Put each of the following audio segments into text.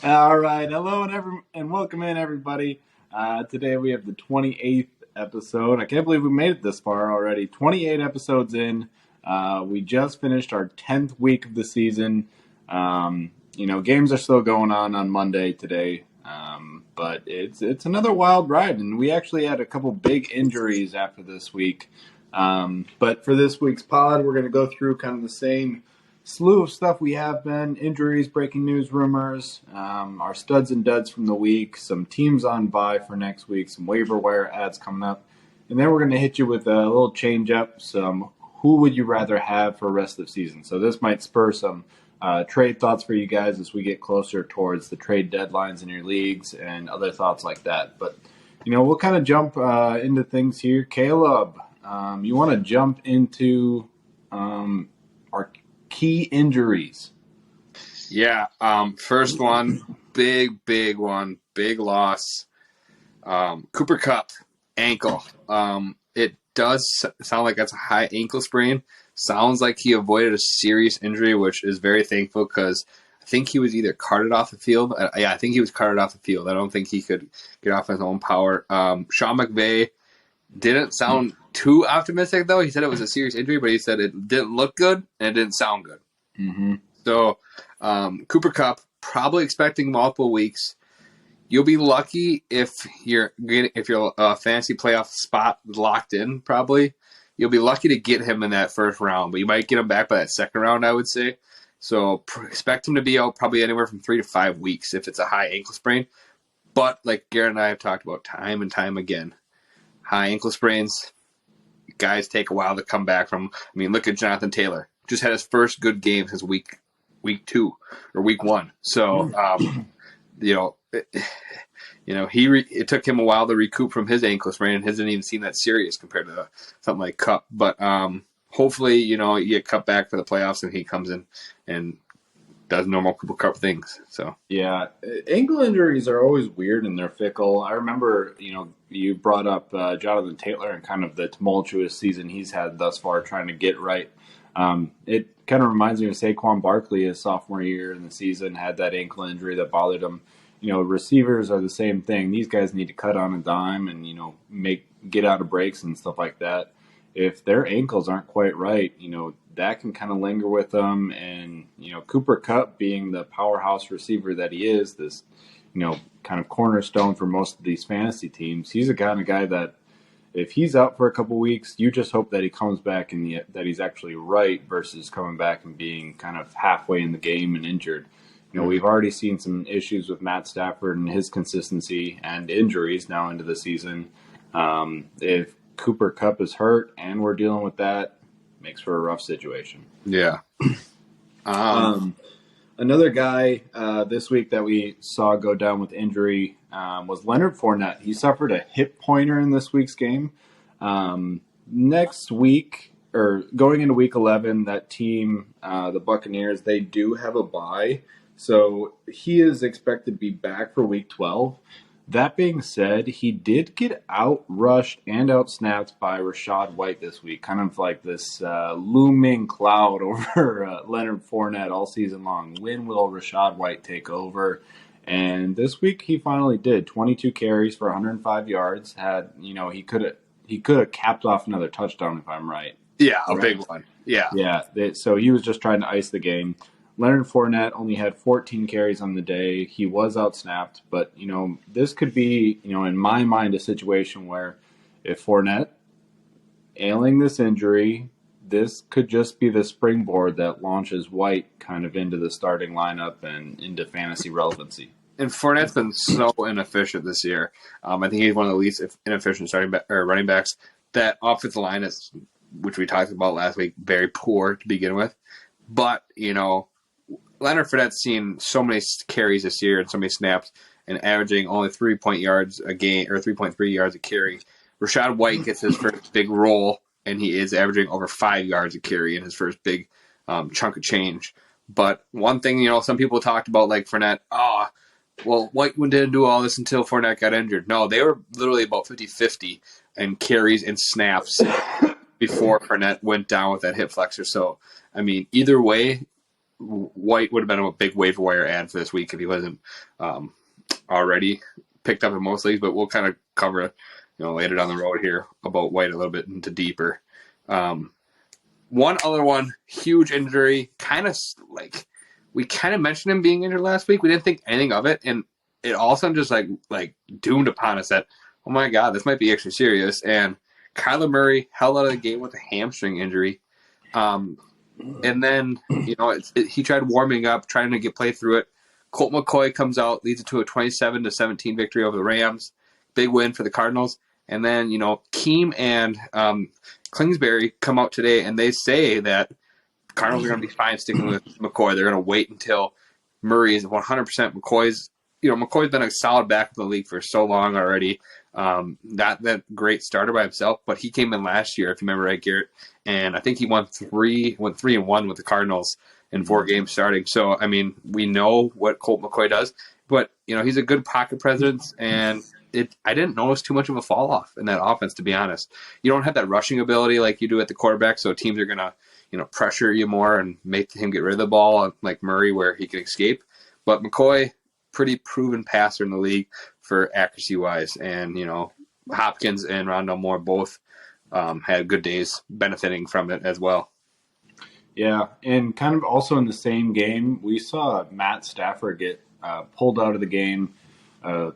All right, hello and welcome in everybody. Today we have the 28th episode. I can't believe we made it this far already. 28 episodes in. We just finished our 10th week of the season. Games are still going on Monday today, but it's another wild ride, and we actually had a couple big injuries after this week. But for this week's pod, we're going to go through kind of the same slew of stuff we have been: injuries, breaking news, rumors, our studs and duds from the week, some teams on bye for next week, some waiver wire ads coming up, and then we're going to hit you with a little change up, some who would you rather have for the rest of the season. So this might spur some trade thoughts for you guys as we get closer towards the trade deadlines in your leagues and other thoughts like that. But we'll kind of jump into things here. Caleb, you want to jump into our key injuries? Yeah. First one, big one, big loss. Cooper Kupp, ankle. It does sound like that's a high ankle sprain. Sounds like he avoided a serious injury, which is very thankful because I think he was either carted off the field. I think he was carted off the field. I don't think he could get off his own power. Sean McVay didn't sound too optimistic, though. He said it was a serious injury, but he said it didn't look good and it didn't sound good. Mm-hmm. So Cooper Kupp, probably expecting multiple weeks. You'll be lucky if your fantasy playoff spot locked in. Probably you'll be lucky to get him in that first round, but you might get him back by that second round, I would say. So expect him to be out probably anywhere from 3 to 5 weeks if it's a high ankle sprain. But like Garrett and I have talked about time and time again, high ankle sprains, guys take a while to come back from. I mean, look at Jonathan Taylor. Just had his first good game since week 2 or week 1. So, it took him a while to recoup from his ankle sprain, and hasn't even seen that serious compared to something like Kupp. But hopefully, you get Kupp back for the playoffs, and he comes in and does normal Cooper Kupp things. So yeah, ankle injuries are always weird and they're fickle. I remember, you brought up Jonathan Taylor and kind of the tumultuous season he's had thus far trying to get right. It kind of reminds me of Saquon Barkley. His sophomore year in the season had that ankle injury that bothered him. Receivers are the same thing. These guys need to cut on a dime and get out of breaks and stuff like that. If their ankles aren't quite right, that can kind of linger with them. And Cooper Kupp, being the powerhouse receiver that he is, this kind of cornerstone for most of these fantasy teams, he's the kind of guy that if he's out for a couple weeks, you just hope that he comes back and that he's actually right versus coming back and being kind of halfway in the game and injured. We've already seen some issues with Matt Stafford and his consistency and injuries now into the season. If Cooper Kupp is hurt and we're dealing with that, makes for a rough situation. Yeah. Another guy this week that we saw go down with injury was Leonard Fournette. He suffered a hip pointer in this week's game. Next week, or going into week 11, that team, the Buccaneers, they do have a bye. So he is expected to be back for week 12. That being said, he did get outrushed and outsnapped by Rachaad White this week. Kind of like this looming cloud over Leonard Fournette all season long. When will Rachaad White take over? And this week he finally did. 22 carries for 105 yards. He could have capped off another touchdown if I'm right. Yeah, a big one. Yeah. Yeah. So he was just trying to ice the game. Leonard Fournette only had 14 carries on the day. He was outsnapped, but, this could be, in my mind, a situation where if Fournette, ailing this injury, this could just be the springboard that launches White kind of into the starting lineup and into fantasy relevancy. And Fournette's been so inefficient this year. I think he's one of the least inefficient running backs. That offensive line is, which we talked about last week, very poor to begin with. But, Leonard Fournette's seen so many carries this year and so many snaps and averaging only 3 yards a game or 3.3 yards a carry. Rachaad White gets his first big roll, and he is averaging over 5 yards a carry in his first big chunk of change. But one thing, some people talked about, like Fournette, White didn't do all this until Fournette got injured. No, they were literally about 50-50 in carries and snaps before Fournette went down with that hip flexor. So, I mean, either way, White would have been a big waiver wire ad for this week if he wasn't already picked up in most leagues. But we'll kind of cover, later down the road here about White a little bit into deeper. One other one, huge injury, kind of like we kind of mentioned him being injured last week. We didn't think anything of it, and it all of a sudden just like doomed upon us that, oh my God, this might be actually serious. And Kyler Murray held out of the game with a hamstring injury. And then, he tried warming up, trying to play through it. Colt McCoy comes out, leads it to a 27-17 victory over the Rams. Big win for the Cardinals. And then, Keem and Kingsbury come out today, and they say that Cardinals are going to be fine sticking with McCoy. They're going to wait until Murray is 100%. McCoy's been a solid back in the league for so long already. Not that great starter by himself, but he came in last year, if you remember right, Garrett. And I think he went 3-1 with the Cardinals in 4 games starting. So, I mean, we know what Colt McCoy does, but, he's a good pocket presence, and I didn't notice too much of a fall off in that offense, to be honest. You don't have that rushing ability like you do at the quarterback, so teams are going to, pressure you more and make him get rid of the ball, like Murray, where he can escape. But McCoy, pretty proven passer in the league for accuracy-wise, and, Hopkins and Rondell Moore both had good days benefiting from it as well. Yeah, and kind of also in the same game, we saw Matt Stafford get pulled out of the game, out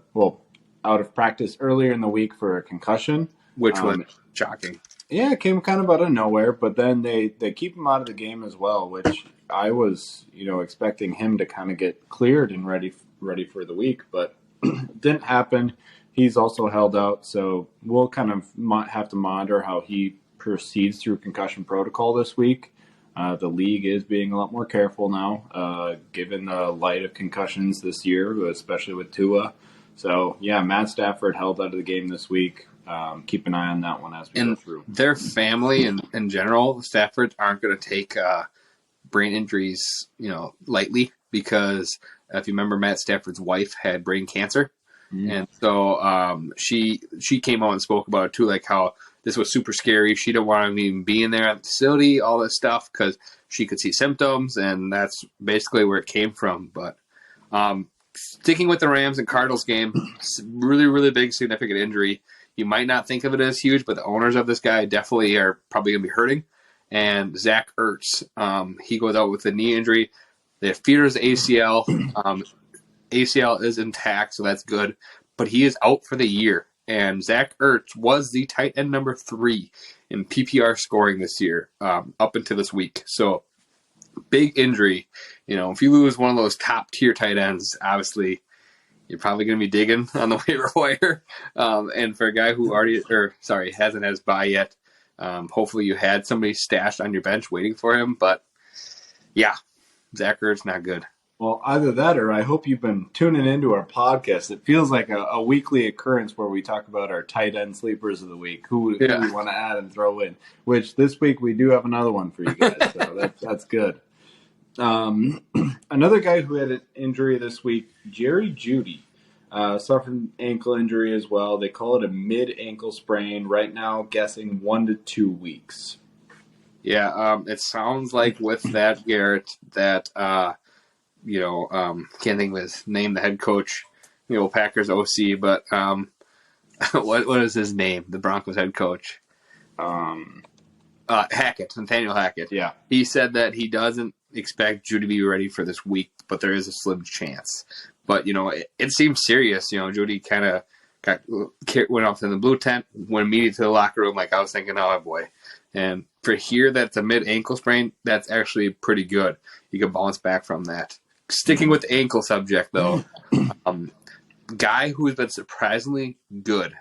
of practice earlier in the week for a concussion. Which was shocking. Yeah, it came kind of out of nowhere, but then they keep him out of the game as well, which I was, expecting him to kind of get cleared and ready for the week, but it didn't happen. He's also held out, so we'll kind of have to monitor how he proceeds through concussion protocol this week. The league is being a lot more careful now, given the light of concussions this year, especially with Tua. So, yeah, Matt Stafford held out of the game this week. Keep an eye on that one as we go through. Their family in general, Staffords aren't going to take brain injuries, lightly, because if you remember, Matt Stafford's wife had brain cancer. Mm. And so she came out and spoke about it too, like how this was super scary. She didn't want to even be in there at the facility, all this stuff, because she could see symptoms, and that's basically where it came from. But sticking with the Rams and Cardinals game, really, really big, significant injury. You might not think of it as huge, but the owners of this guy definitely are probably going to be hurting. And Zach Ertz, he goes out with a knee injury. They have fears ACL. ACL is intact, so that's good. But he is out for the year. And Zach Ertz was the tight end number 3 in PPR scoring this year, up until this week. So, big injury. If you lose one of those top-tier tight ends, obviously, you're probably going to be digging on the waiver wire. And for a guy who hasn't had his bye yet, hopefully you had somebody stashed on your bench waiting for him. But, yeah, Zach Ertz, not good. Well, either that or I hope you've been tuning into our podcast. It feels like a weekly occurrence where we talk about our tight end sleepers of the week, who we want to add and throw in, which this week we do have another one for you guys, so that's good. Another guy who had an injury this week, Jerry Jeudy, suffered an ankle injury as well. They call it a mid-ankle sprain. Right now, guessing 1 to 2 weeks. Yeah, it sounds like with that, Garrett, that can't think of his name, the head coach, Packers OC, but what is his name? The Broncos head coach, Hackett, Nathaniel Hackett. Yeah, he said that he doesn't expect Jeudy to be ready for this week, but there is a slim chance. But it seems serious. Jeudy kind of went off in the blue tent, went immediately to the locker room. Like I was thinking, oh boy. And for here, that's a mid ankle sprain. That's actually pretty good. You can bounce back from that. Sticking with the ankle subject, though, guy who's been surprisingly good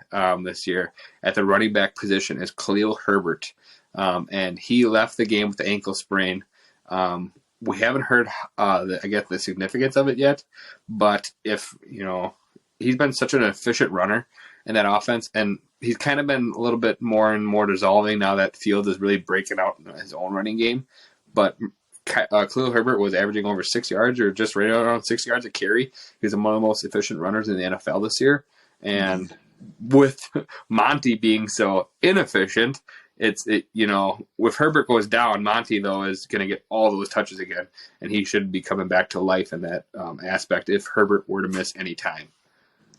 this year at the running back position is Khalil Herbert, and he left the game with the ankle sprain. We haven't heard, the significance of it yet, but if he's been such an efficient runner in that offense, and he's kind of been a little bit more and more dissolving now that Fields is really breaking out in his own running game, but. Khalil Herbert was averaging over 6 yards or just right around 6 yards a carry. He's one of the most efficient runners in the NFL this year. And with Monty being so inefficient, If Herbert goes down, Monty though is going to get all those touches again, and he should be coming back to life in that aspect if Herbert were to miss any time.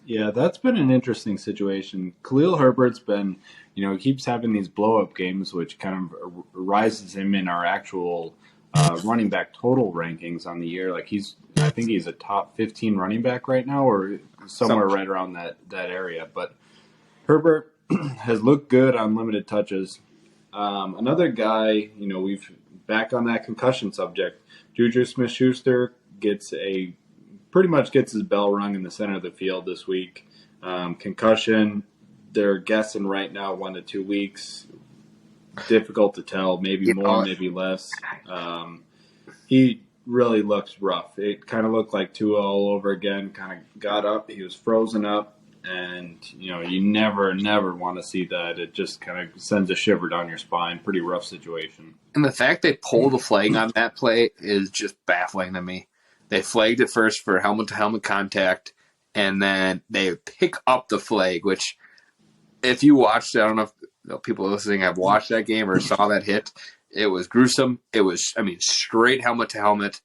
Yeah, that's been an interesting situation. Khalil Herbert's been, he keeps having these blow-up games, which kind of rises him in our actual running back total rankings on the year. Like I think he's a top 15 running back right now, or somewhere right around that area. But Herbert has looked good on limited touches. Another guy, we've back on that concussion subject. Juju Smith-Schuster pretty much gets his bell rung in the center of the field this week. Concussion, they're guessing right now 1 to 2 weeks. Difficult to tell, maybe more, maybe less. He really looks rough. It kind of looked like Tua all over again. Kind of got up, he was frozen up, and you never want to see that. It just kind of sends a shiver down your spine. Pretty rough situation. And the fact they pulled the flag on that play is just baffling to me. They flagged it first for helmet-to-helmet contact, and then they pick up the flag, which if you watched, I don't know if people listening have watched that game or saw that hit, it was gruesome. It was, straight helmet-to-helmet.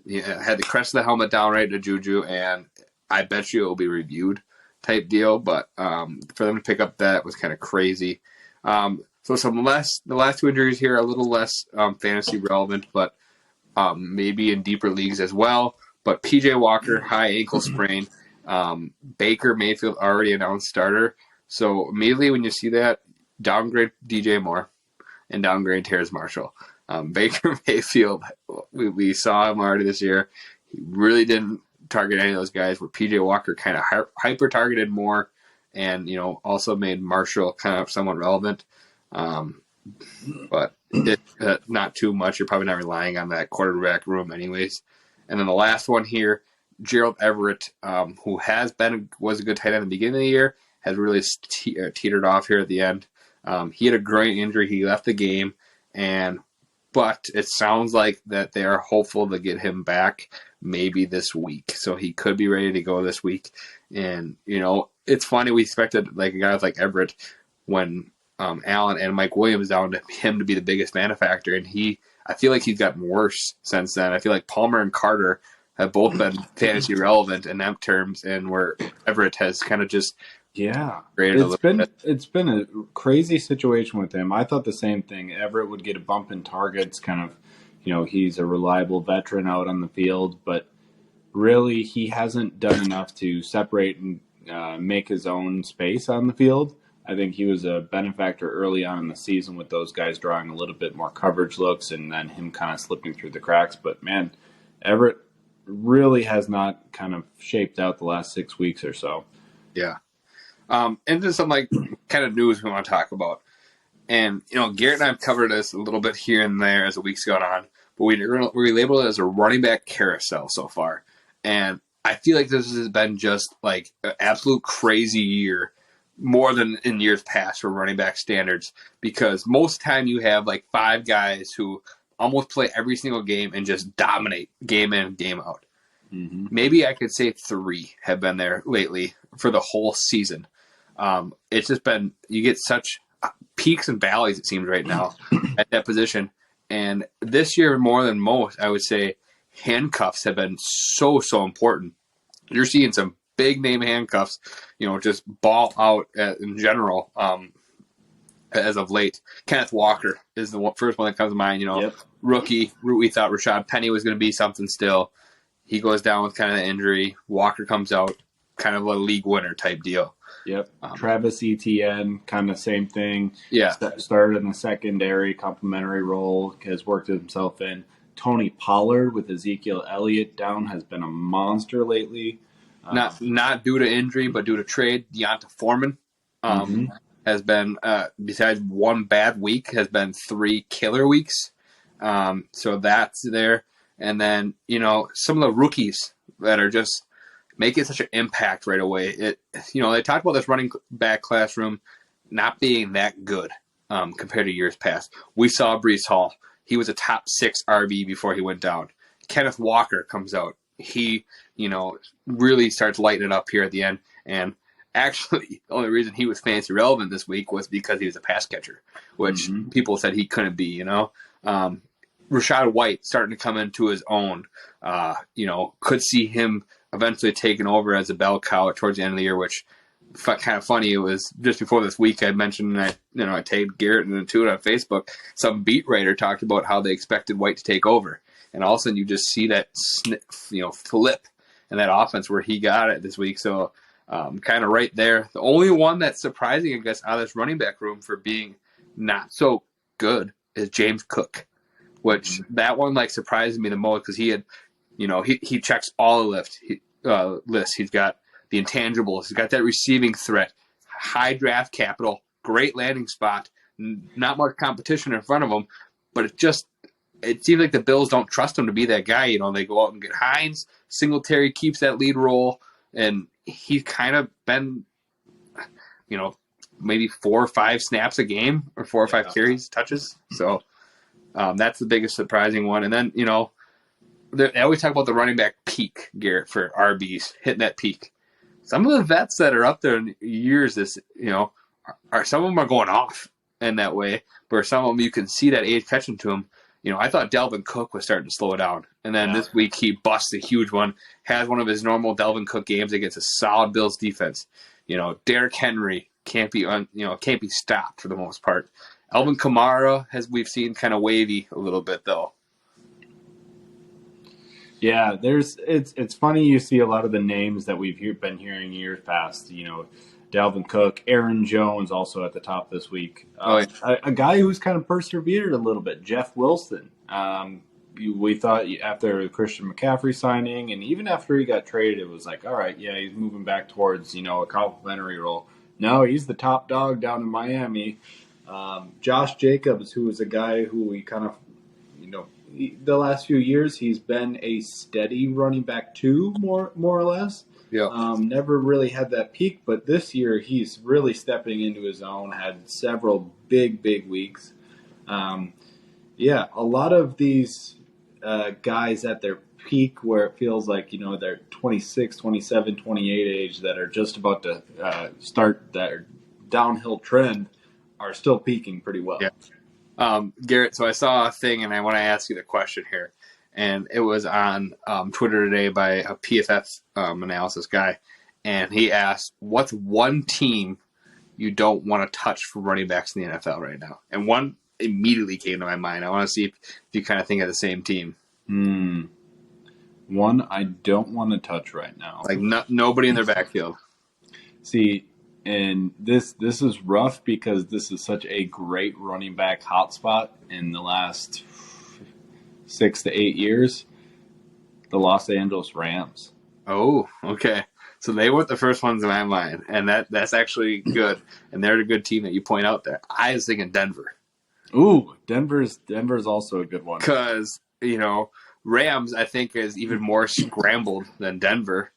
Had the crest of the helmet down right to Juju, and I bet you it will be reviewed type deal. But for them to pick up that was kind of crazy. So the last two injuries here are a little less fantasy relevant, but maybe in deeper leagues as well. But P.J. Walker, high ankle sprain. Baker Mayfield already announced starter. So immediately when you see that, downgrade DJ Moore and downgrade Terrace Marshall. Baker Mayfield, we saw him already this year. He really didn't target any of those guys, where P.J. Walker kind of hyper-targeted more and, also made Marshall kind of somewhat relevant. But not too much. You're probably not relying on that quarterback room anyways. And then the last one here, Gerald Everett, who was a good tight end at the beginning of the year, has really teetered off here at the end. He had a groin injury. He left the game, but it sounds like that they are hopeful to get him back maybe this week. So he could be ready to go this week. And, it's funny. We expected like guys like Everett when Allen and Mike Williams down to him to be the biggest benefactor. And I feel like he's gotten worse since then. I feel like Palmer and Carter have both been fantasy relevant in that terms, and where Everett has kind of just it's been a crazy situation with him. I thought the same thing. Everett would get a bump in targets, kind of, he's a reliable veteran out on the field, but really he hasn't done enough to separate and make his own space on the field. I think he was a benefactor early on in the season with those guys drawing a little bit more coverage looks and then him kind of slipping through the cracks. But, man, Everett really has not kind of shaped out the last 6 weeks or so. Yeah. And there's some kind of news we want to talk about. And, Garrett and I have covered this a little bit here and there as the week's gone on, but we label it as a running back carousel so far. And I feel like this has been just an absolute crazy year, more than in years past for running back standards, because most time you have 5 guys who almost play every single game and just dominate game in, game out. Mm-hmm. Maybe I could say 3 have been there lately for the whole season. It's just been, you get such peaks and valleys, it seems, right now at that position. And this year, more than most, I would say handcuffs have been so important. You're seeing some big name handcuffs, just ball out in general as of late. Kenneth Walker is the first one that comes to mind. Yep. Rookie. We thought Rashad Penny was going to be something still. He goes down with kind of an injury. Walker comes out, kind of a league winner type deal. Yep. Travis Etienne, kind of same thing. Yeah. Started in the secondary, complementary role, has worked himself in. Tony Pollard with Ezekiel Elliott down has been a monster lately. Not due to injury, but due to trade. Deonta Foreman has been, besides one bad week, has been 3 killer weeks. So that's there. And then, some of the rookies that are just making such an impact right away. They talked about this running back classroom not being that good compared to years past. We saw Breece Hall. He was a top 6 RB before he went down. Kenneth Walker comes out. He, really starts lighting it up here at the end. And Actually, the only reason he was fantasy relevant this week was because he was a pass catcher, which people said he couldn't be, Rashad White starting to come into his own, could see him eventually taking over as a bell cow towards the end of the year, which kind of funny. It was just before this week I mentioned, and I tagged Garrett into it on Facebook. Some beat writer talked about how they expected White to take over, and all of a sudden you just see that flip in that offense where he got it this week. So kind of right there. The only one that's surprising, I guess, out of this running back room for being not so good is James Cook, which that one surprised me the most because he had, he checks all the lists. He's got the intangibles. He's got that receiving threat, high draft capital, great landing spot, not much competition in front of him, but it seems like the Bills don't trust him to be that guy. They go out and get Hines. Singletary keeps that lead role, and he's kind of been, maybe 4 or 5 snaps a game or 4 or 5 carries, touches. So that's the biggest surprising one. And then, they always talk about the running back peak, Garrett, for RBs, hitting that peak. Some of the vets that are up there in years, are some of them are going off in that way, where some of them you can see that age catching to them. I thought Dalvin Cook was starting to slow it down. And then this week he busts a huge one, has one of his normal Dalvin Cook games against a solid Bills defense. Derrick Henry can't be stopped for the most part. Alvin Kamara, we've seen, kind of wavy a little bit though. Yeah, it's funny you see a lot of the names that we've been hearing years past. Dalvin Cook, Aaron Jones also at the top this week. A guy who's kind of persevered a little bit, Jeff Wilson. We thought after the Christian McCaffrey signing and even after he got traded, it was like, all right, yeah, he's moving back towards, a complimentary role. No, he's the top dog down in Miami. Josh Jacobs, who is a guy who we kind of, the last few years he's been a steady running back too, more or less. Yeah. Never really had that peak, but this year he's really stepping into his own, had several big weeks. A lot of these guys at their peak where it feels like, they're 26, 27, 28 age that are just about to start their downhill trend are still peaking pretty well. Yeah. Garrett, so I saw a thing and I want to ask you the question here. And it was on Twitter today by a PFF analysis guy. And he asked, what's one team you don't want to touch for running backs in the NFL right now? And one immediately came to my mind. I want to see if you kind of think of the same team. One I don't want to touch right now. Nobody in their backfield. See, and this is rough because this is such a great running back hotspot in the last 6 to 8 years. The Los Angeles Rams. Oh, okay. So they weren't the first ones in my mind, and that's actually good. And they're a good team that you point out there. I was thinking Denver. Ooh, Denver's also a good one. Because, Rams, I think, is even more scrambled than Denver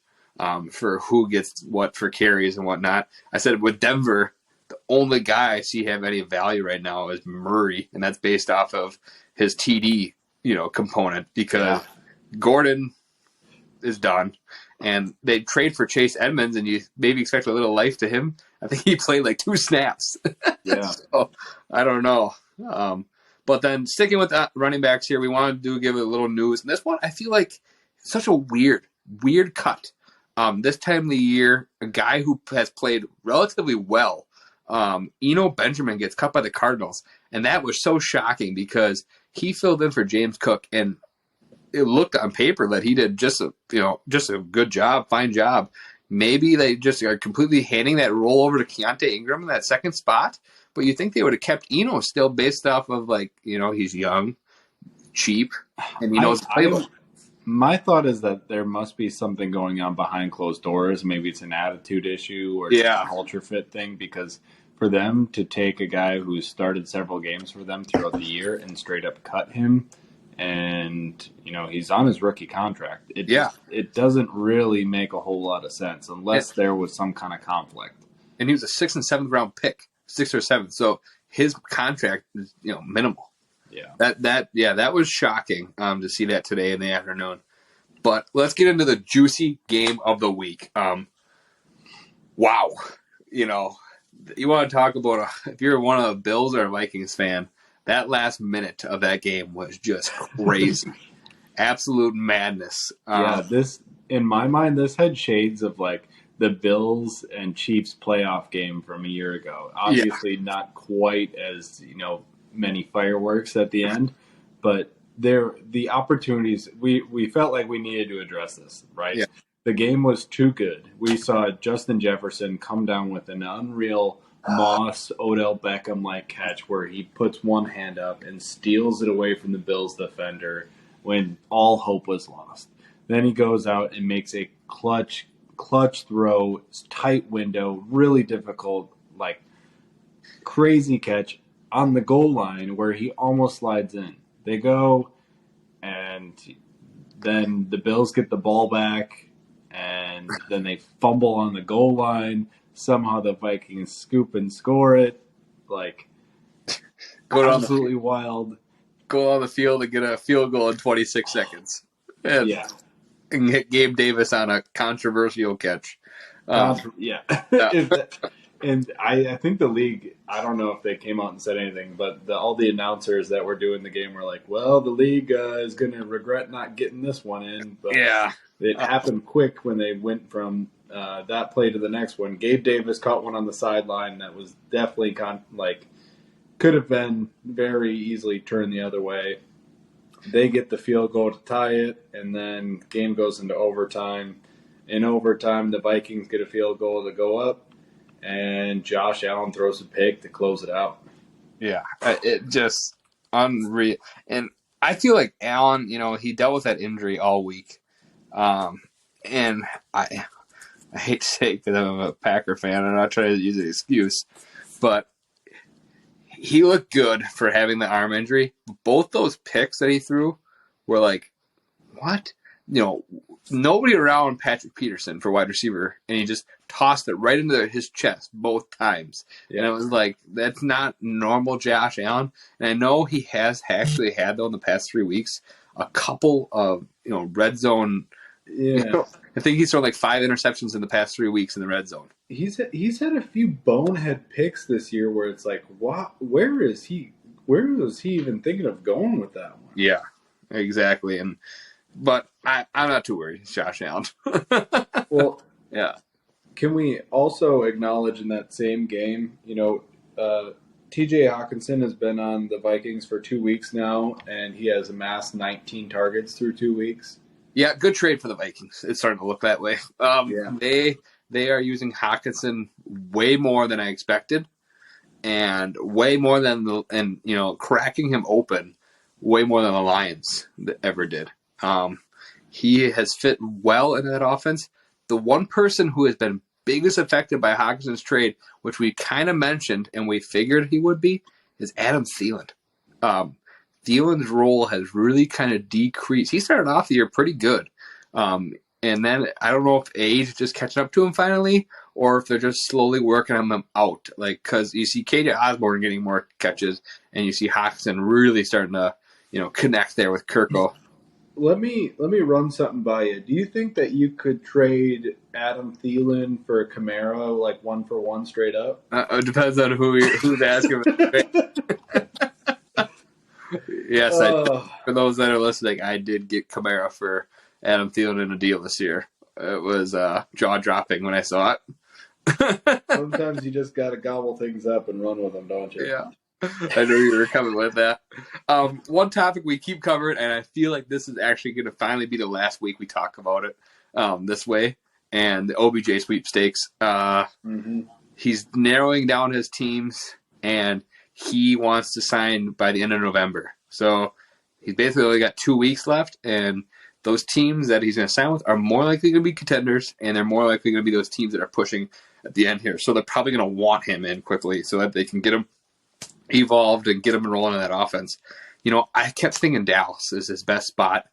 for who gets what for carries and whatnot. I said with Denver, the only guy I see have any value right now is Murray, and that's based off of his TD, component because Gordon is done. And they trade for Chase Edmonds, and you maybe expect a little life to him. I think he played 2 snaps. Yeah. So, I don't know. But then sticking with that running backs here, we want to give it a little news. And this one, I feel like such a weird cut. This time of the year, a guy who has played relatively well, Eno Benjamin gets cut by the Cardinals. And that was so shocking because he filled in for James Cook, and it looked on paper that he did just a good job, fine job. Maybe they just are completely handing that role over to Keontae Ingram in that second spot. But you think they would have kept Eno still based off of he's young, cheap, and he knows the playbook. My thought is that there must be something going on behind closed doors. Maybe it's an attitude issue or a culture fit thing, because for them to take a guy who's started several games for them throughout the year and straight up cut him, and he's on his rookie contract. It doesn't really make a whole lot of sense unless there was some kind of conflict. And he was a 6th and 7th round pick, 6th or 7th. So his contract is minimal. Yeah. That was shocking to see that today in the afternoon. But let's get into the juicy game of the week. Wow. You know, you want to talk about if you're one of the Bills or a Vikings fan, that last minute of that game was just crazy. Absolute madness. Yeah, this in my mind, this had shades of like the Bills and Chiefs playoff game from a year ago. Yeah. Obviously, not quite as many fireworks at the end, but the opportunities we felt like we needed to address this, right? Yeah. The game was too good. We saw Justin Jefferson come down with an unreal Moss Odell Beckham like catch where he puts one hand up and steals it away from the Bills defender when all hope was lost. Then he goes out and makes a clutch throw, tight window, really difficult, like crazy catch on the goal line where he almost slides in. They go, and then the Bills get the ball back, and then they fumble on the goal line. Somehow the Vikings scoop and score it. Like, absolutely wild. Go on the field and get a field goal in 26 seconds. And, Yeah. And get Gabe Davis on a controversial catch. Yeah. And I think the league, I don't know if they came out and said anything, but all the announcers that were doing the game were like, well, the league is going to regret not getting this one in. But yeah. It happened quick when they went from that play to the next one. Gabe Davis caught one on the sideline that was definitely could have been very easily turned the other way. They get the field goal to tie it, and then game goes into overtime. In overtime, the Vikings get a field goal to go up, and Josh Allen throws a pick to close it out. Yeah, it just unreal. And I feel like Allen, he dealt with that injury all week. And I hate to say it because I'm a Packer fan. I'm not trying to use an excuse, but he looked good for having the arm injury. Both those picks that he threw were like, what? Nobody around Patrick Peterson for wide receiver, and he just tossed it right into his chest both times. Yeah. And it was like, that's not normal Josh Allen. And I know he has actually had, though, in the past 3 weeks, a couple of, red zone. Yeah. I think he's thrown like 5 interceptions in the past 3 weeks in the red zone. He's had a few bonehead picks this year where it's like, where was he even thinking of going with that one? Yeah, exactly. But I'm not too worried. It's Josh Allen. Well, yeah. Can we also acknowledge in that same game, T.J. Hawkinson has been on the Vikings for 2 weeks now, and he has amassed 19 targets through 2 weeks. Yeah, good trade for the Vikings. It's starting to look that way. Yeah. They are using Hawkinson way more than I expected, and way more than cracking him open way more than the Lions ever did. He has fit well in that offense. The one person who has been biggest affected by Hawkinson's trade, which we kind of mentioned and we figured he would be, is Adam Thielen. Thielen's role has really kind of decreased. He started off the year pretty good. And then I don't know if age is just catching up to him finally, or if they're just slowly working him out. Because you see KJ Osborne getting more catches, and you see Hawkinson really starting to, connect there with Kirko. Let me run something by you. Do you think that you could trade Adam Thielen for a Kamara, like 1-for-1 straight up? It depends on who's asking. Yes, for those that are listening, I did get Kamara for Adam Thielen in a deal this year. It was jaw-dropping when I saw it. Sometimes you just got to gobble things up and run with them, don't you? Yeah. I knew you were coming with that. One topic we keep covering, and I feel like this is actually going to finally be the last week we talk about it this way, and the OBJ sweepstakes. He's narrowing down his teams, and he wants to sign by the end of November. So he's basically only got 2 weeks left, and those teams that he's going to sign with are more likely going to be contenders, and they're more likely going to be those teams that are pushing at the end here. So they're probably going to want him in quickly so that they can get him evolved and get him rolling in that offense. I kept thinking Dallas is his best spot.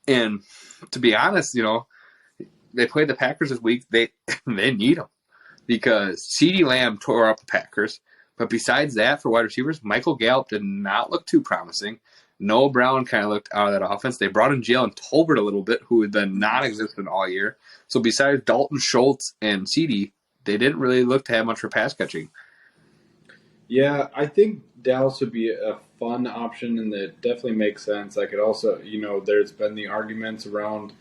And to be honest, they played the Packers this week. They need him because CeeDee Lamb tore up the Packers. But besides that, for wide receivers, Michael Gallup did not look too promising. Noah Brown kind of looked out of that offense. They brought in Jalen Tolbert a little bit, who had been non-existent all year. So besides Dalton Schultz and CeeDee, they didn't really look to have much for pass catching. Yeah, I think Dallas would be a fun option, and it definitely makes sense. I could also, there's been the arguments around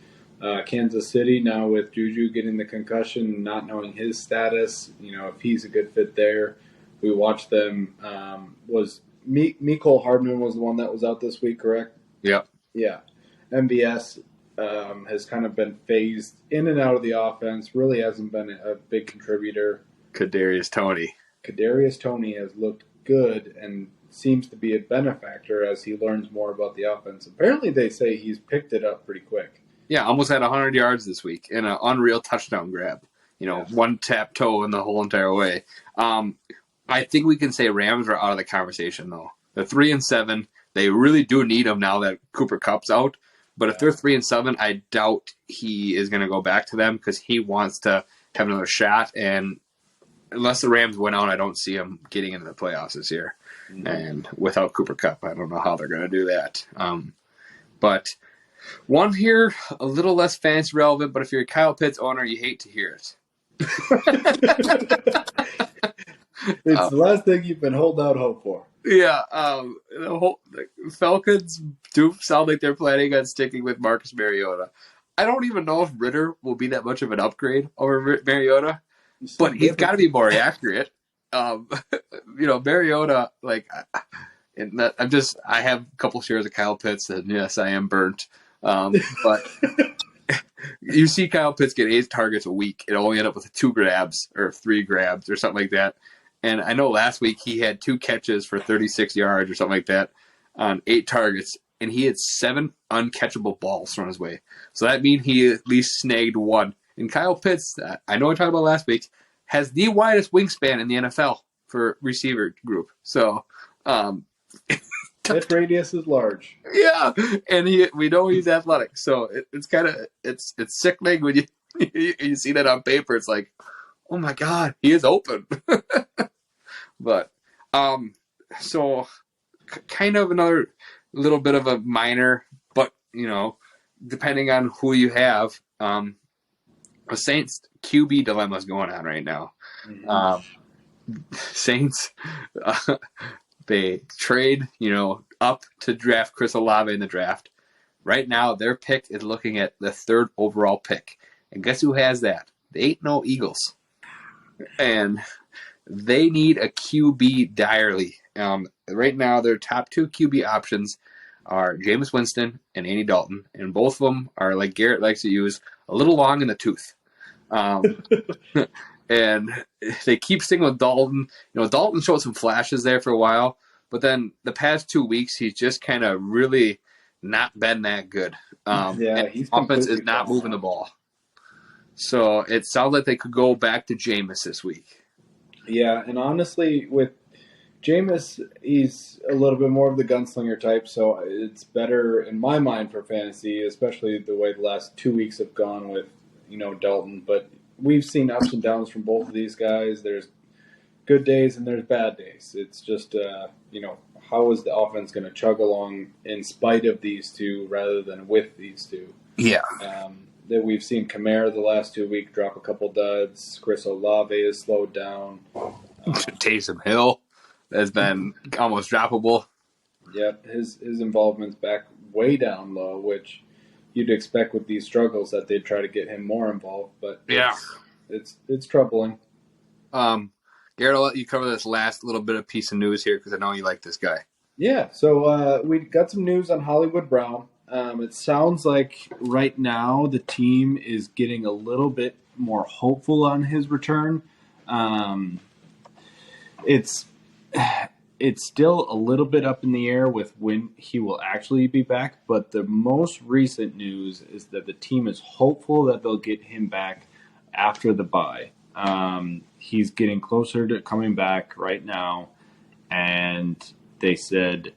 Kansas City now with Juju getting the concussion, not knowing his status. If he's a good fit there. We watched them. Was Mecole Hardman was the one that was out this week, correct? Yep. Yeah. MVS has kind of been phased in and out of the offense. Really hasn't been a big contributor. Kadarius Toney has looked good and seems to be a benefactor as he learns more about the offense. Apparently, they say he's picked it up pretty quick. Yeah, almost had 100 yards this week in an unreal touchdown grab. One tap toe in the whole entire way. I think we can say Rams are out of the conversation, though. They're 3-7. They really do need him now that Cooper Kupp's out. But if they're 3-7, I doubt he is going to go back to them because he wants to have another shot. And unless the Rams win out, I don't see him getting into the playoffs this year. Mm-hmm. And without Cooper Kupp, I don't know how they're going to do that. But one here, a little less fancy relevant, but if you're a Kyle Pitts owner, you hate to hear it. It's the last thing you've been holding out hope for. Yeah, the Falcons do sound like they're planning on sticking with Marcus Mariota. I don't even know if Ritter will be that much of an upgrade over Mariota, but he's got to be more accurate. Mariota, I have a couple shares of Kyle Pitts, and yes, I am burnt. But you see Kyle Pitts get 8 targets a week, and only end up with 2 grabs or 3 grabs or something like that. And I know last week he had 2 catches for 36 yards or something like that on 8 targets, and he had 7 uncatchable balls thrown his way. So that means he at least snagged 1. And Kyle Pitts, I know I talked about last week, has the widest wingspan in the NFL for receiver group. So that radius is large. Yeah, and we know he's athletic. So it's kind of it's sickening when you see that on paper. It's like, oh my God, he is open. But, so kind of another little bit of a minor, but, depending on who you have, a Saints QB dilemma is going on right now. Mm-hmm. Saints, they trade, up to draft Chris Olave in the draft. Right now, their pick is looking at the 3rd overall pick. And guess who has that? They ain't no Eagles. And they need a QB direly. Right now, their top 2 QB options are Jameis Winston and Andy Dalton, and both of them are, like Garrett likes to use, a little long in the tooth. And they keep sticking with Dalton. Dalton showed some flashes there for a while, but then the past 2 weeks, he's just kind of really not been that good. His offense is not moving the ball. So it sounds like they could go back to Jameis this week. Yeah, and honestly, with Jameis, he's a little bit more of the gunslinger type, so it's better in my mind for fantasy, especially the way the last 2 weeks have gone with, Dalton. But we've seen ups and downs from both of these guys. There's good days and there's bad days. It's just, how is the offense going to chug along in spite of these two rather than with these two? Yeah. That we've seen Kamara the last 2 weeks drop a couple duds. Chris Olave has slowed down. Taysom Hill has been almost droppable. Yep, his involvement's back way down low, which you'd expect with these struggles that they'd try to get him more involved. But it's troubling. Garrett, I'll let you cover this last little bit of piece of news here because I know you like this guy. Yeah, so we got some news on Hollywood Brown. It sounds like right now the team is getting a little bit more hopeful on his return. It's still a little bit up in the air with when he will actually be back, but the most recent news is that the team is hopeful that they'll get him back after the bye. He's getting closer to coming back right now, and they said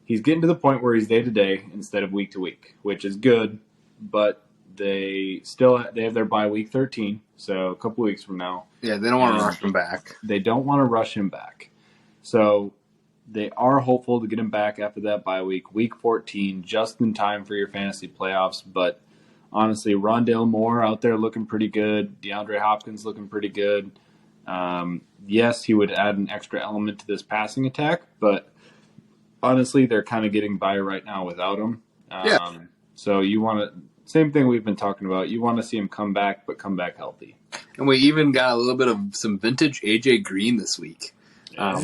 he's getting to the point where he's day to day instead of week to week, which is good. But they have their bye week 13, so a couple weeks from now. Yeah, they don't want to rush him back. They don't want to rush him back, so they are hopeful to get him back after that bye week 14, just in time for your fantasy playoffs. But honestly, Rondale Moore out there looking pretty good. DeAndre Hopkins looking pretty good. Yes, he would add an extra element to this passing attack, but honestly, they're kind of getting by right now without him. Yeah. So you want to, same thing we've been talking about. You want to see him come back, but come back healthy. And we even got a little bit of some vintage AJ Green this week. Yeah,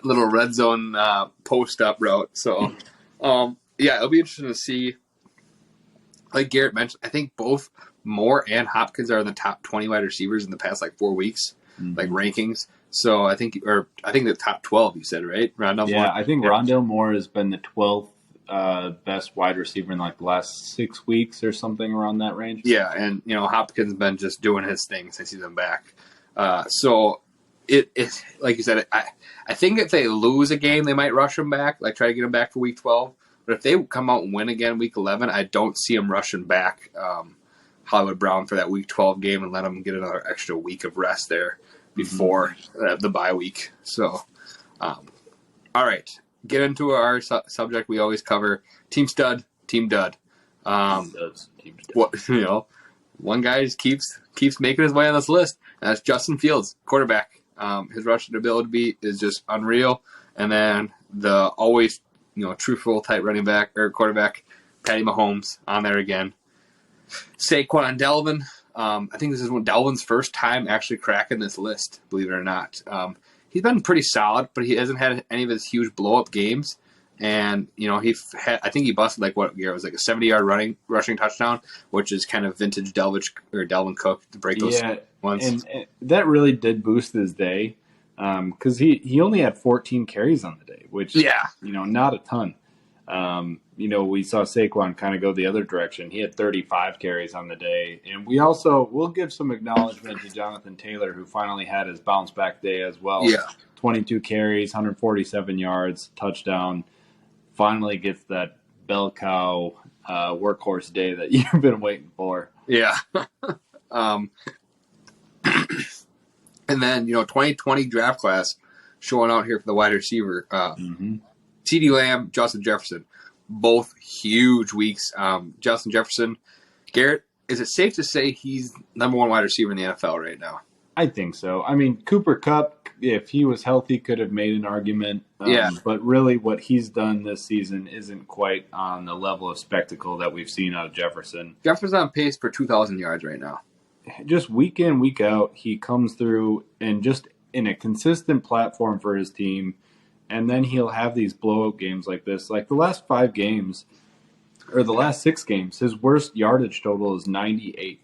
Little red zone post up route. So, it'll be interesting to see. Like Garrett mentioned, I think both Moore and Hopkins are in the top 20 wide receivers in the past 4 weeks, rankings. So I think the top 12. You said right? Rondale Moore. I think Rondale Moore has been the 12th best wide receiver in the last 6 weeks or something around that range. Yeah, and Hopkins has been just doing his thing since he's been back. So it's like you said, I think if they lose a game, they might rush him back, try to get him back for week 12. But if they come out and win again week 11, I don't see him rushing back Hollywood Brown for that week 12 game and let him get another extra week of rest there before the bye week. So, all right, get into our subject we always cover: team stud, team dud. Team stud. One guy just keeps making his way on this list, and that's Justin Fields, quarterback. His rushing ability is just unreal, and then the always truthful type running back or quarterback, Patty Mahomes, on there again. Saquon and Delvin. I think this is Delvin's first time actually cracking this list, believe it or not. He's been pretty solid, but he hasn't had any of his huge blow-up games. And, I think he busted it was a 70-yard rushing touchdown, which is kind of vintage Delvin Cook to break those ones. And that really did boost his day. Because he only had 14 carries on the day, which, not a ton. We saw Saquon kind of go the other direction. He had 35 carries on the day. And we'll give some acknowledgement to Jonathan Taylor, who finally had his bounce back day as well. Yeah. 22 carries, 147 yards, touchdown. Finally gets that bell cow workhorse day that you've been waiting for. Yeah. And then, 2020 draft class showing out here for the wide receiver. CeeDee Lamb, Justin Jefferson, both huge weeks. Justin Jefferson, Garrett, is it safe to say he's number one wide receiver in the NFL right now? I think so. I mean, Cooper Kupp, if he was healthy, could have made an argument. But really what he's done this season isn't quite on the level of spectacle that we've seen out of Jefferson. Jefferson's on pace for 2,000 yards right now. Just week in, week out, he comes through and just in a consistent platform for his team. And then he'll have these blowout games like this. Like the last 5 games, or the last 6 games, his worst yardage total is 98.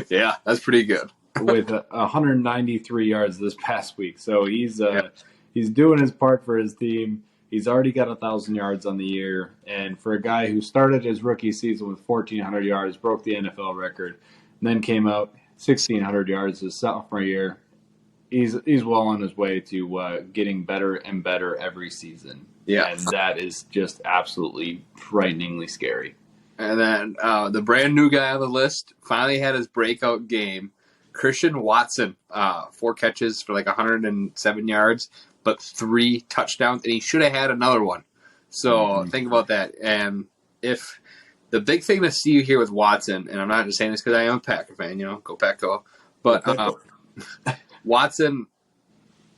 Yeah, that's pretty good. With 193 yards this past week. So he's doing his part for his team. He's already got 1,000 yards on the year. And for a guy who started his rookie season with 1,400 yards, broke the NFL record, and then came out 1,600 yards his sophomore year, he's well on his way to getting better and better every season. Yeah. And that is just absolutely frighteningly scary. And then the brand new guy on the list finally had his breakout game. Christian Watson, 4 catches for 107 yards, but 3 touchdowns, and he should have had another one. So think about that. And if the big thing to see here with Watson, and I'm not just saying this because I am a Packer fan, go Pack Go, but Watson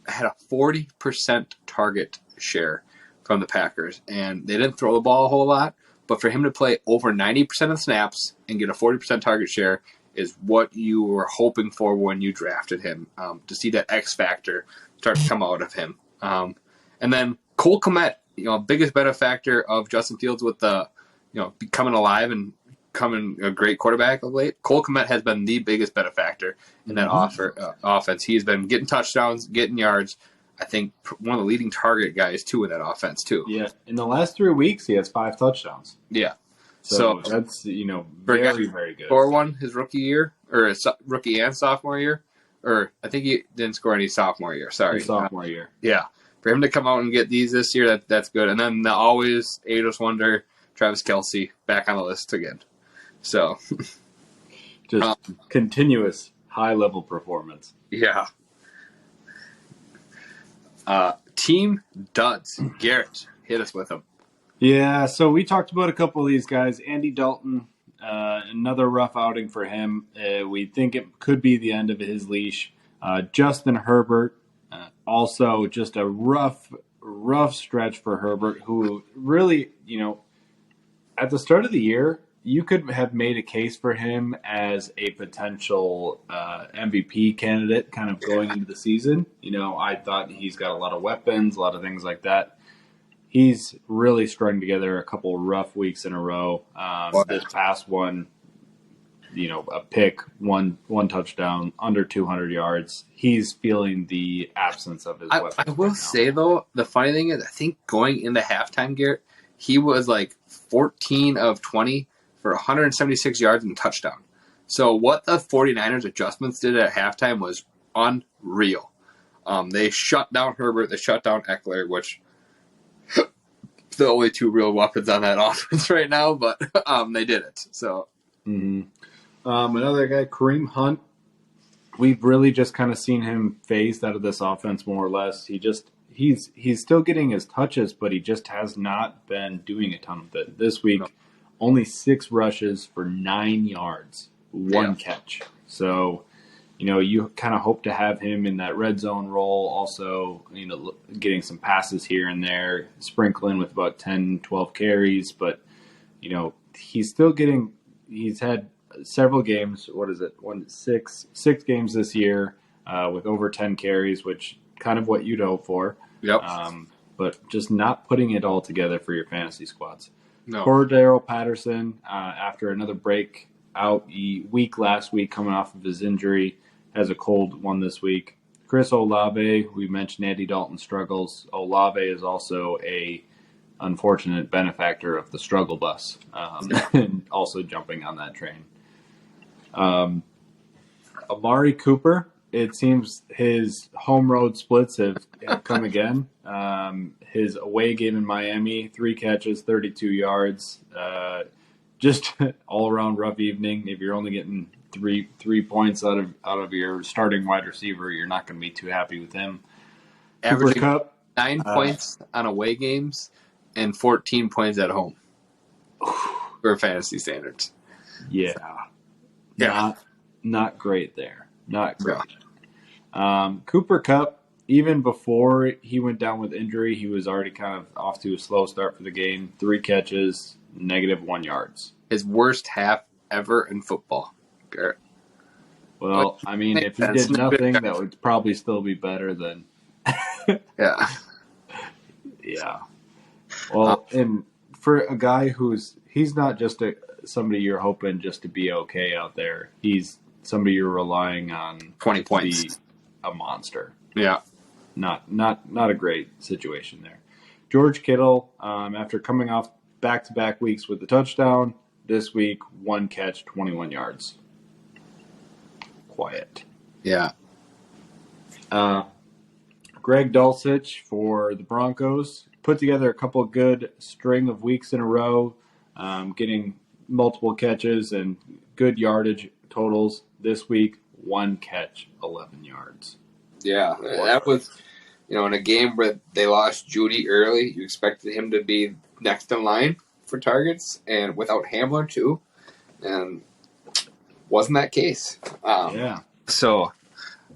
had a 40% target share from the Packers, and they didn't throw the ball a whole lot, but for him to play over 90% of snaps and get a 40% target share is what you were hoping for when you drafted him, to see that X factor start to come out of him. And then Cole Kmet, biggest benefactor of Justin Fields with the, becoming alive and becoming a great quarterback of late. Cole Kmet has been the biggest benefactor in that offense. He's been getting touchdowns, getting yards. I think one of the leading target guys, too, in that offense, too. Yeah. In the last 3 weeks, he has 5 touchdowns. Yeah. So that's, very, very good. Score one his rookie year, or his rookie and sophomore year. Or I think he didn't score any sophomore year. Sorry. His sophomore year. Yeah. For him to come out and get these this year, that's good. And then the always ageless wonder, Travis Kelce, back on the list again. So. Just continuous high-level performance. Yeah. Team duds. Garrett, hit us with them. Yeah, so we talked about a couple of these guys. Andy Dalton, another rough outing for him. We think it could be the end of his leash. Justin Herbert, also just a rough stretch for Herbert, who really, at the start of the year, you could have made a case for him as a potential MVP candidate kind of going into the season. I thought he's got a lot of weapons, a lot of things like that. He's really strung together a couple rough weeks in a row. This past one, a pick, one touchdown, under 200 yards. He's feeling the absence of his weapons. I will say, though, the funny thing is, I think going into halftime, Garrett, he was like 14 of 20 for 176 yards and a touchdown. So what the 49ers adjustments did at halftime was unreal. They shut down Herbert, they shut down Eckler, which the only two real weapons on that offense right now, but they did it. So another guy, Kareem Hunt, we've really just kind of seen him phased out of this offense more or less. He's still getting his touches, but he just has not been doing a ton of it. This week, only 6 rushes for 9 yards, 1 catch. So, you kind of hope to have him in that red zone role, also, getting some passes here and there, sprinkling with about 10, 12 carries. But, he's had several games. What is it? 6 games this year with over 10 carries, which kind of what you'd hope for. Yep. But just not putting it all together for your fantasy squads. No. Cordero Patterson, after another break out week last week, coming off of his injury, has a cold one this week. Chris Olave, we mentioned Andy Dalton struggles. Olave is also a unfortunate benefactor of the struggle bus, and also jumping on that train. Amari Cooper, it seems his home road splits have come again. His away game in Miami, 3 catches, 32 yards. Just all around rough evening. If you're only getting three points out of your starting wide receiver, you're not going to be too happy with him. Averaging Cooper Kupp, 9 points on away games and 14 points at home for fantasy standards. Yeah. Not great there. Not great. Yeah. Cooper Kupp, even before he went down with injury, he was already kind of off to a slow start for the game. 3 catches, -1 yards. His worst half ever in football, Garrett. Well, I mean, if he did nothing, that would probably still be better than. Yeah. Yeah. Well, and for a guy he's not just somebody you're hoping just to be okay out there. He's somebody you're relying on 20 points. To be a monster. Yeah. Not a great situation there. George Kittle, after coming off back-to-back weeks with the touchdown, this week 1 catch, 21 yards. Quiet. Yeah. Greg Dulcich for the Broncos put together a couple good string of weeks in a row, getting multiple catches and good yardage totals. This week, 1 catch, 11 yards. Yeah, that was, in a game where they lost Judy early, you expected him to be next in line for targets, and without Hamler too, and wasn't that case. Yeah. So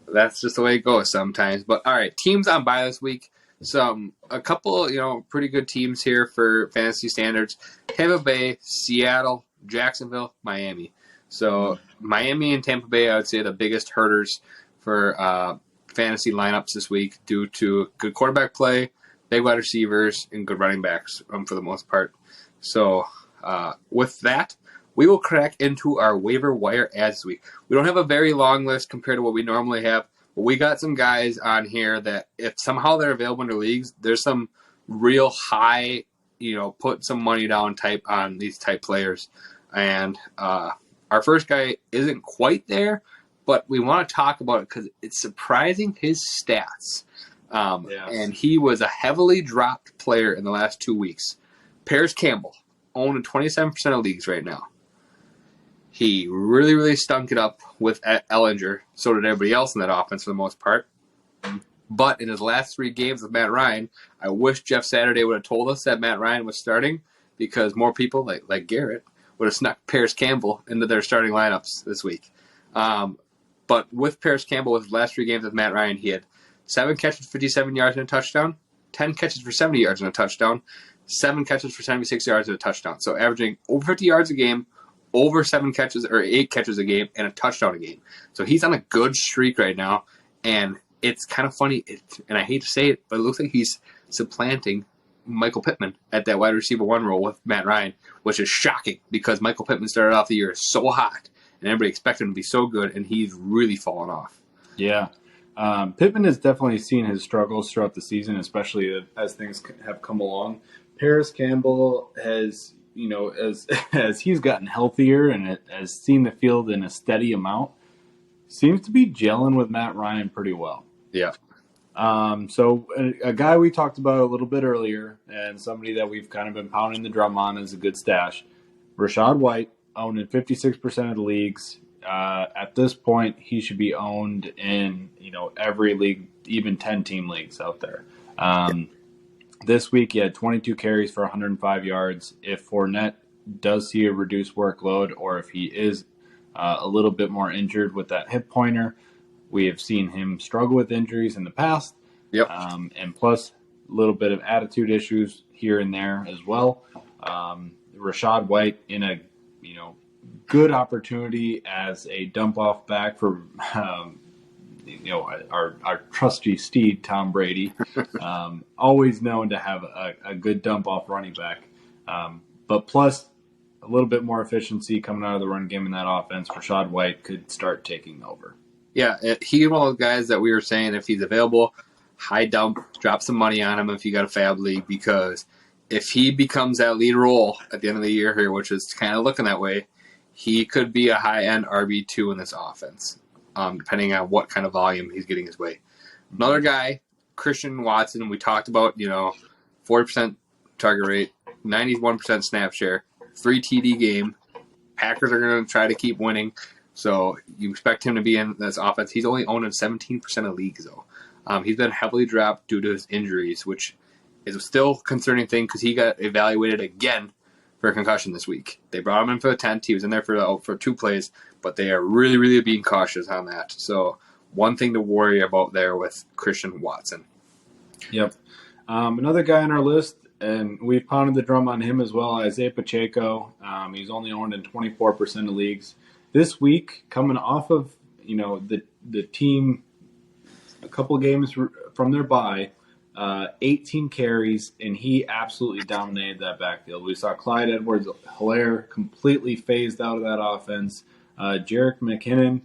that's just the way it goes sometimes. But all right, teams on bye this week. A couple, pretty good teams here for fantasy standards: Tampa Bay, Seattle, Jacksonville, Miami. So Miami and Tampa Bay, I would say, the biggest hurters for fantasy lineups this week due to good quarterback play, big wide receivers, and good running backs for the most part. So with that, we will crack into our waiver wire ads this week. We don't have a very long list compared to what we normally have, but we got some guys on here that if somehow they're available in their leagues, there's some real high, put some money down type on these type players. And our first guy isn't quite there, but we want to talk about it because it's surprising his stats. Yes. And he was a heavily dropped player in the last 2 weeks. Paris Campbell, owned in 27% of leagues right now. He really, really stunk it up with Ellinger. So did everybody else in that offense for the most part. But in his last 3 games with Matt Ryan, I wish Jeff Saturday would have told us that Matt Ryan was starting, because more people, like Garrett, would have snuck Paris Campbell into their starting lineups this week. But with Paris Campbell, with his last 3 games with Matt Ryan, he had 7 catches, 57 yards, and a touchdown, 10 catches for 70 yards and a touchdown, 7 catches for 76 yards and a touchdown. So averaging over 50 yards a game, over 7 catches or 8 catches a game, and a touchdown a game. So he's on a good streak right now, and it's kind of funny, and I hate to say it, but it looks like he's supplanting Michael Pittman at that wide receiver 1 role with Matt Ryan, which is shocking because Michael Pittman started off the year so hot, and everybody expected him to be so good, and he's really fallen off. Yeah. Pittman has definitely seen his struggles throughout the season, especially as things have come along. Paris Campbell has, as he's gotten healthier and has seen the field in a steady amount, seems to be gelling with Matt Ryan pretty well. Yeah. So a guy we talked about a little bit earlier, and somebody that we've kind of been pounding the drum on as a good stash, Rachaad White, owned in 56% of the leagues. At this point, he should be owned in every league, even 10-team leagues out there. This week, he had 22 carries for 105 yards. If Fournette does see a reduced workload, or if he is a little bit more injured with that hip pointer, we have seen him struggle with injuries in the past. Yep. And plus a little bit of attitude issues here and there as well. Rachaad White in a good opportunity as a dump off back for our trusty steed Tom Brady, always known to have a good dump off running back, but plus a little bit more efficiency coming out of the run game in that offense. Rachaad White could start taking over. Yeah, he's one of those guys that we were saying, if he's available, high dump, drop some money on him if you got a fab league, because if he becomes that lead role at the end of the year here, which is kind of looking that way, he could be a high-end RB2 in this offense, depending on what kind of volume he's getting his way. Another guy, Christian Watson, we talked about, 40% target rate, 91% snap share, 3 TD game. Packers are going to try to keep winning, so you expect him to be in this offense. He's only owned in 17% of leagues, though. He's been heavily dropped due to his injuries, which is still a concerning thing because he got evaluated again for a concussion this week. They brought him in for the 10th. He was in there for 2 plays, but they are really, really being cautious on that. So one thing to worry about there with Christian Watson. Yep. Another guy on our list, and we've pounded the drum on him as well, Isaiah Pacheco. He's only owned in 24% of leagues. This week, coming off of the team a couple games from their bye, 18 carries, and he absolutely dominated that backfield. We saw Clyde Edwards-Helaire completely phased out of that offense. Jerick McKinnon,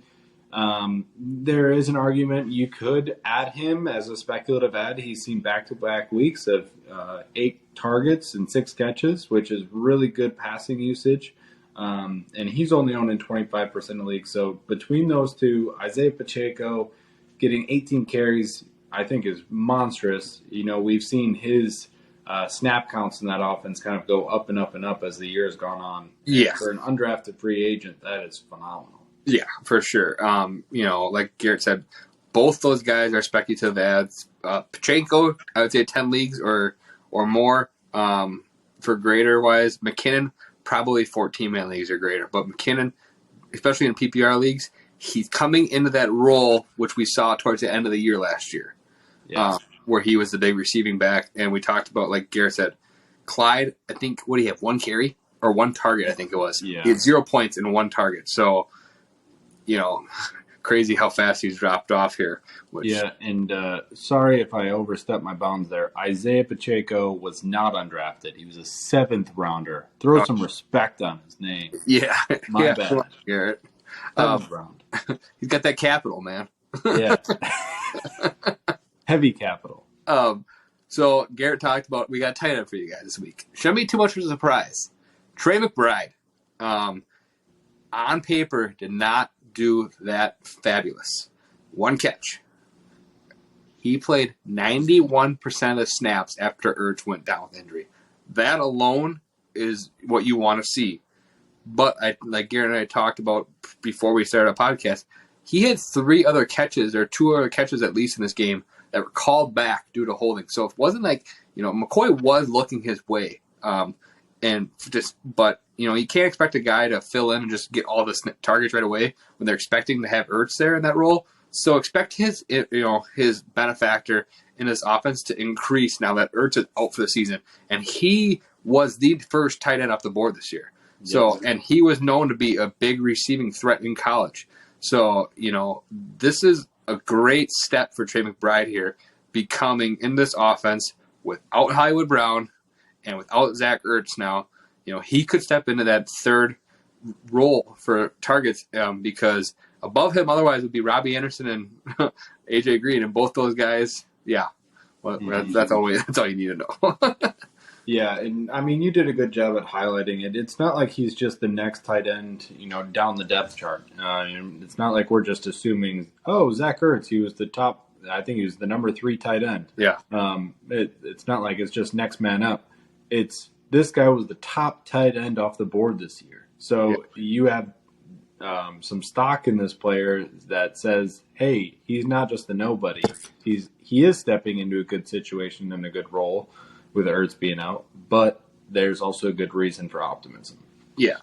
there is an argument you could add him as a speculative add. He's seen back-to-back weeks of 8 targets and 6 catches, which is really good passing usage. And he's only owned in 25% of leagues. So between those two, Isaiah Pacheco getting 18 carries, I think, is monstrous. We've seen his snap counts in that offense kind of go up and up and up as the year has gone on. Yeah. And for an undrafted free agent, that is phenomenal. Yeah, for sure. Like Garrett said, both those guys are speculative ads. Pacheco, I would say 10 leagues or more for greater wise. McKinnon, probably 14-man leagues or greater. But McKinnon, especially in PPR leagues, he's coming into that role which we saw towards the end of the year last year. Yes. Where he was the big receiving back. And we talked about, like Garrett said, Clyde, I think, what do you have, 1 carry? Or 1 target, I think it was. Yeah. He had 0 points and 1 target. So, crazy how fast he's dropped off here. And sorry if I overstepped my bounds there. Isaiah Pacheco was not undrafted. He was a 7th rounder. Throw some respect on his name. Yeah. My bad. Garrett. 7th round. He's got that capital, man. Yeah. Heavy capital. So Garrett talked about, we got a tight end for you guys this week. Shouldn't be too much of a surprise. Trey McBride, on paper, did not do that fabulous. 1 catch. He played 91% of snaps after Ertz went down with injury. That alone is what you want to see. But like Garrett and I talked about before we started a podcast, he had 3 other catches, or 2 other catches at least in this game that were called back due to holding. So it wasn't like, McCoy was looking his way. But you can't expect a guy to fill in and just get all the targets right away when they're expecting to have Ertz there in that role. So expect his benefactor in this offense to increase now that Ertz is out for the season. And he was the first tight end off the board this year. So, and he was known to be a big receiving threat in college. So, this is a great step for Trey McBride here, becoming in this offense without Hollywood Brown and without Zach Ertz now. He could step into that third role for targets because above him otherwise would be Robbie Anderson and AJ Green, and both those guys, that's all you need to know. Yeah, and I mean, you did a good job at highlighting it. It's not like he's just the next tight end, down the depth chart. It's not like we're just assuming, Zach Ertz, he was the top. I think he was the number 3 tight end. Yeah. It's not like it's just next man up. It's this guy was the top tight end off the board this year. So you have some stock in this player that says, hey, he's not just a nobody. He is stepping into a good situation and a good role with Ertz being out, but there's also a good reason for optimism. Yeah.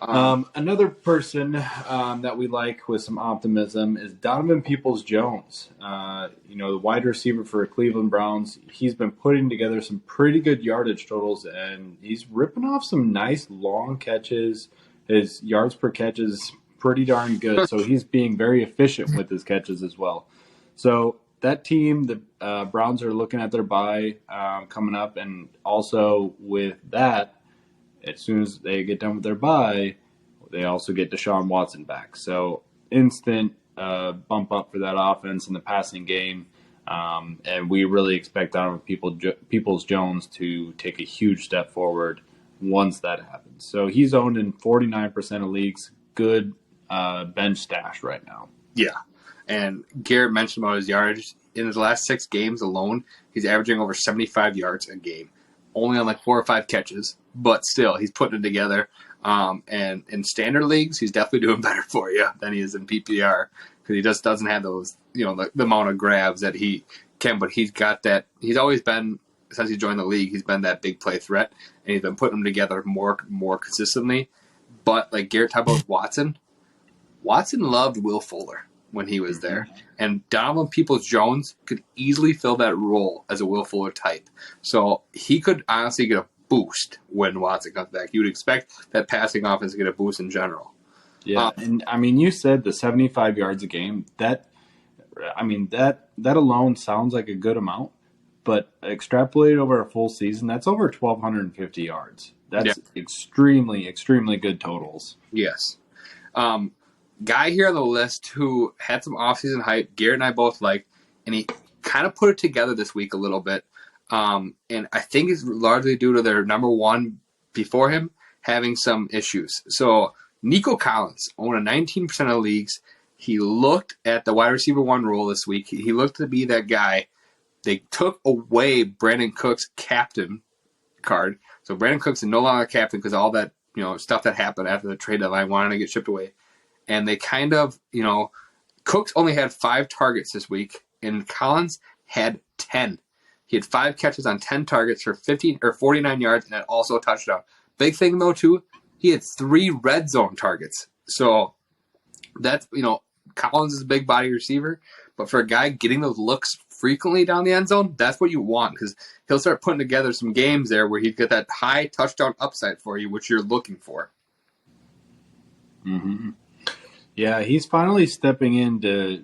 Another person that we like with some optimism is Donovan Peoples-Jones. The wide receiver for Cleveland Browns. He's been putting together some pretty good yardage totals, and he's ripping off some nice long catches. His yards per catch is pretty darn good, so he's being very efficient with his catches as well. So that team, the Browns are looking at their bye coming up, and also with that, as soon as they get done with their bye, they also get Deshaun Watson back. So instant bump up for that offense in the passing game, and we really expect Donovan Peoples-Jones to take a huge step forward once that happens. So he's owned in 49% of leagues. Good bench stash right now. Yeah. And Garrett mentioned about his yardage. In his last 6 games alone, he's averaging over 75 yards a game. Only on 4 or 5 catches, but still, he's putting it together. And in standard leagues, he's definitely doing better for you than he is in PPR because he just doesn't have those, the amount of grabs that he can. But he's got that. He's always been, since he joined the league, he's been that big play threat, and he's been putting them together more consistently. But like Garrett talked about Watson loved Will Fuller when he was there. And Donovan Peoples-Jones could easily fill that role as a Will Fuller type. So he could honestly get a boost when Watson comes back. You would expect that passing offense to get a boost in general. Yeah, and I mean, you said the 75 yards a game. That alone sounds like a good amount, but extrapolated over a full season, that's over 1,250 yards. That's extremely, extremely good totals. Yes. Guy here on the list who had some offseason hype, Garrett and I both like, and he kind of put it together this week a little bit. And I think it's largely due to their number one before him having some issues. So Nico Collins owned a 19% of leagues. He looked at the wide receiver 1 role this week. He looked to be that guy. They took away Brandon Cook's captain card. So Brandon Cook's no longer captain because all that stuff that happened after the trade deadline wanted to get shipped away. And they kind of, Cooks only had 5 targets this week, and Collins had 10. He had 5 catches on 10 targets for 49 yards, and also a touchdown. Big thing, though, too, he had 3 red zone targets. So that's, Collins is a big body receiver, but for a guy getting those looks frequently down the end zone, that's what you want because he'll start putting together some games there where he'd get that high touchdown upside for you, which you're looking for. Mm-hmm. Yeah, he's finally stepping in to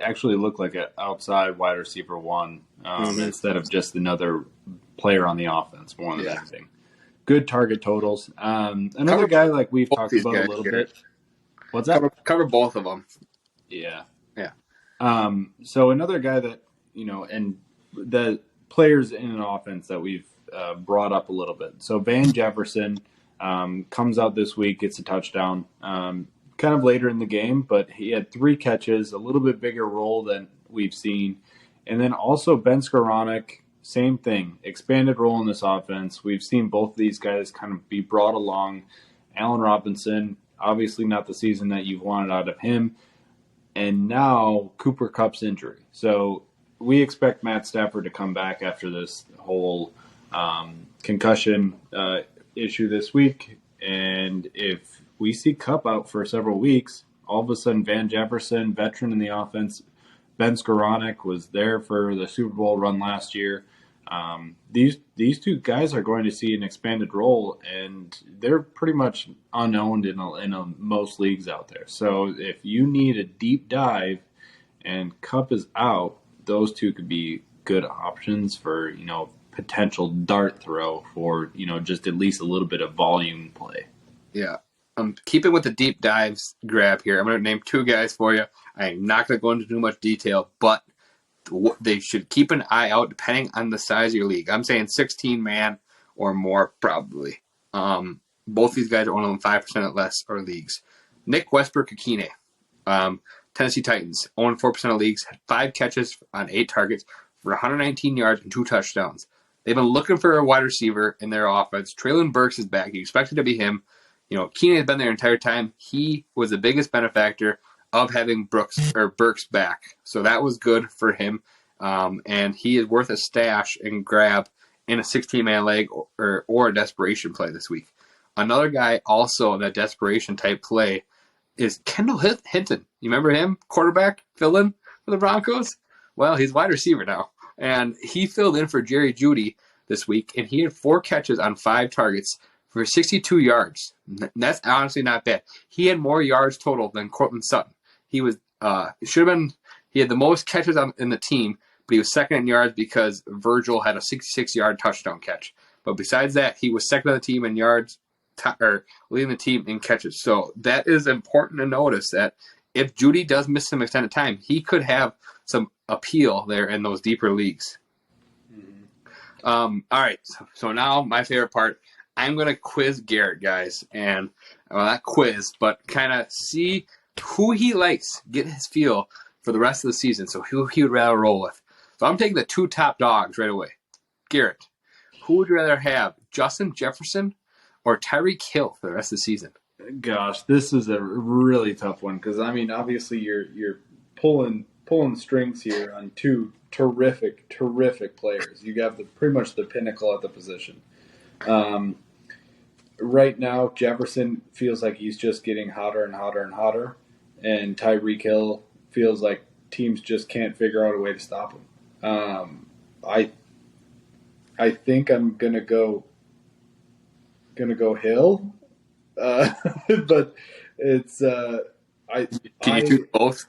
actually look like an outside wide receiver 1 instead of just another player on the offense more than anything. Good target totals. Another guy like we've talked about a little bit. What's that? Cover both of them. Yeah. Yeah. So another guy that, and the players in an offense that we've brought up a little bit. So Van Jefferson comes out this week, gets a touchdown. Kind of later in the game, but he had 3 catches, a little bit bigger role than we've seen. And then also Ben Skoranek, same thing, expanded role in this offense. We've seen both of these guys kind of be brought along. Allen Robinson, obviously not the season that you've wanted out of him. And now Cooper Kupp's injury. So we expect Matt Stafford to come back after this whole concussion issue this week. And if we see Kupp out for several weeks, all of a sudden Van Jefferson, veteran in the offense, Ben Skoranek was there for the Super Bowl run last year. These two guys are going to see an expanded role, and they're pretty much unowned in most leagues out there. So if you need a deep dive and Kupp is out, those two could be good options for potential dart throw for just at least a little bit of volume play. Yeah. Keeping with the deep dives grab here, I'm going to name two guys for you. I'm not going to go into too much detail, but they should keep an eye out depending on the size of your league. I'm saying 16-man or more probably. Both these guys are only 5% or less or leagues. Nick Westbrook-Akine, Tennessee Titans, own 4% of leagues, had 5 catches on 8 targets for 119 yards and 2 touchdowns. They've been looking for a wide receiver in their offense. Traylon Burks is back. You expect it to be him. Keenan has been there the entire time. He was the biggest benefactor of having Burks back. So that was good for him. And he is worth a stash and grab in a 16-man leg or a desperation play this week. Another guy also in that desperation type play is Kendall Hinton. You remember him? Quarterback, fill in for the Broncos? Well, he's wide receiver now. And he filled in for Jerry Jeudy this week, and he had 4 catches on 5 targets for 62 yards. That's honestly not bad. He had more yards total than Cortland Sutton. He was he had the most catches in the team, but he was second in yards because Virgil had a 66-yard touchdown catch. But besides that, he was second on the team in yards, or leading the team in catches. So that is important to notice that if Jeudy does miss some extended time, he could have some appeal there in those deeper leagues. All right, so now my favorite part. I'm going to quiz Garrett, guys. And, well, not quiz, but kind of see who he likes, get his feel for the rest of the season, so who he would rather roll with. So I'm taking the 2 top dogs right away. Garrett, who would you rather have, Justin Jefferson or Tyreek Hill for the rest of the season? Gosh, this is a really tough one because, obviously you're pulling strings here on 2 terrific players. You got pretty much the pinnacle at the position. Right now, Jefferson feels like he's just getting hotter and hotter and hotter, and Tyreek Hill feels like teams just can't figure out a way to stop him. I think I'm gonna go Hill, but it's Can you choose both?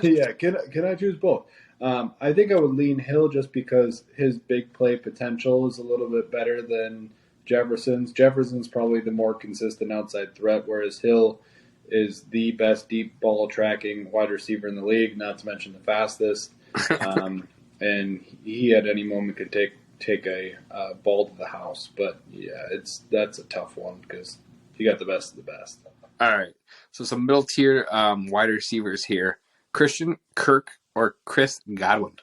Yeah, can I choose both? I think I would lean Hill just because his big play potential is a little bit better than Jefferson's. Jefferson's probably the more consistent outside threat, whereas Hill is the best deep ball tracking wide receiver in the league, not to mention the fastest. And he at any moment could take a ball to the house. But yeah, that's a tough one because he got the best of the best. All right, so some middle tier wide receivers here: Christian Kirk or Chris Godwin.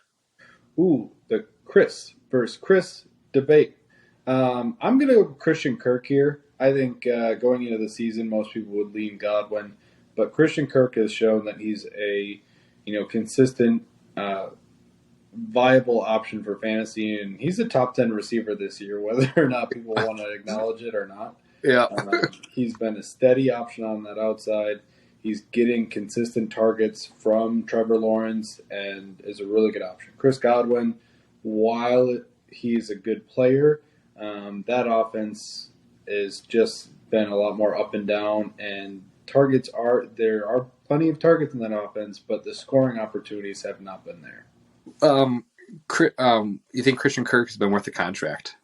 Ooh, the Chris versus Chris debate. I'm going to go Christian Kirk here. I think going into the season, most people would lean Godwin, but Christian Kirk has shown that he's a consistent, viable option for fantasy, and he's a top 10 receiver this year, whether or not people want to acknowledge it or not. Yeah, he's been a steady option on that outside. He's getting consistent targets from Trevor Lawrence and is a really good option. Chris Godwin, while he's a good player, that offense is just been a lot more up and down, and there are plenty of targets in that offense, but the scoring opportunities have not been there. You think Christian Kirk has been worth the contract?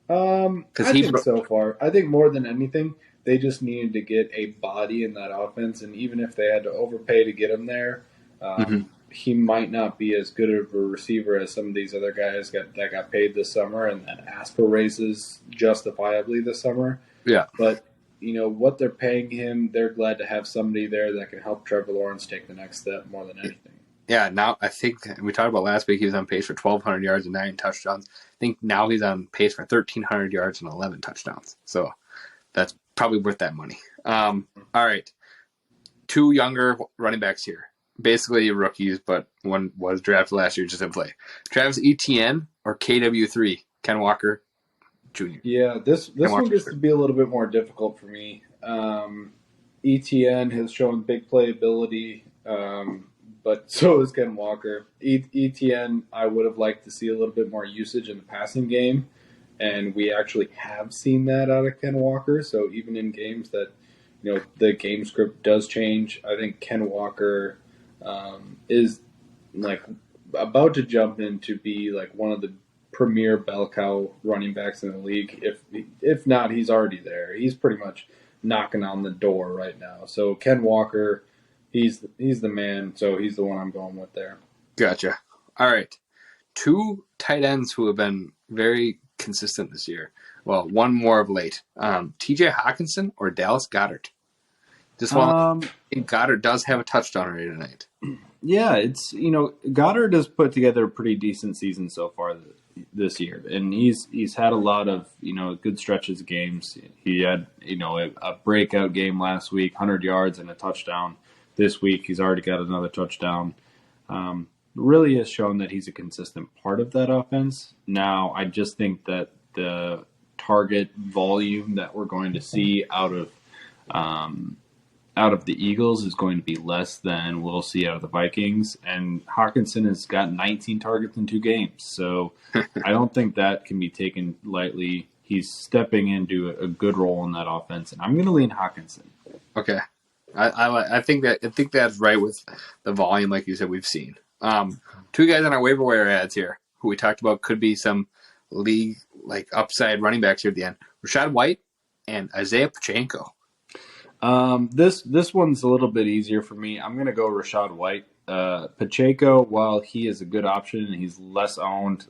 I think so far. I think more than anything, they just needed to get a body in that offense, and even if they had to overpay to get him there, he might not be as good of a receiver as some of these other guys that got paid this summer and asked for raises justifiably this summer. Yeah. But, what they're paying him, they're glad to have somebody there that can help Trevor Lawrence take the next step more than anything. Yeah, now I think we talked about last week he was on pace for 1,200 yards and 9 touchdowns. I think now he's on pace for 1,300 yards and 11 touchdowns. So that's probably worth that money. All right. 2 younger running backs here. basically rookies, but one was drafted last year, just didn't play. Travis Etienne or KW3, Ken Walker Jr. Yeah, this one gets to be a little bit more difficult for me. ETN has shown big playability, but so has Ken Walker. ETN, I would have liked to see a little bit more usage in the passing game, and we actually have seen that out of Ken Walker. So even in games that the game script does change, I think Ken Walker is like about to jump in to be like one of the premier bell cow running backs in the league. If not, he's already there. He's pretty much knocking on the door right now. So Ken Walker, he's the man. So he's the one I'm going with there. Gotcha. All right, 2 tight ends who have been very consistent this year. Well, one more of late. T.J. Hawkinson or Dallas Goedert. Just one. Goddard does have a touchdown already tonight. Yeah, it's Goddard has put together a pretty decent season so far this year, and he's had a lot of good stretches of games. He had a breakout game last week, 100 yards and a touchdown. This week he's already got another touchdown. Really has shown that he's a consistent part of that offense. Now I just think that the target volume that we're going to see out of the Eagles is going to be less than we'll see out of the Vikings. And Hawkinson has got 19 targets in 2 games. So I don't think that can be taken lightly. He's stepping into a good role in that offense, and I'm going to lean Hawkinson. Okay. I think that's right with the volume, like you said, we've seen. 2 guys on our waiver wire ads here who we talked about could be some league like upside running backs here at the end. Rachaad White and Isaiah Pacheco. This one's a little bit easier for me. I'm going to go Rachaad White. Pacheco, while he is a good option and he's less owned,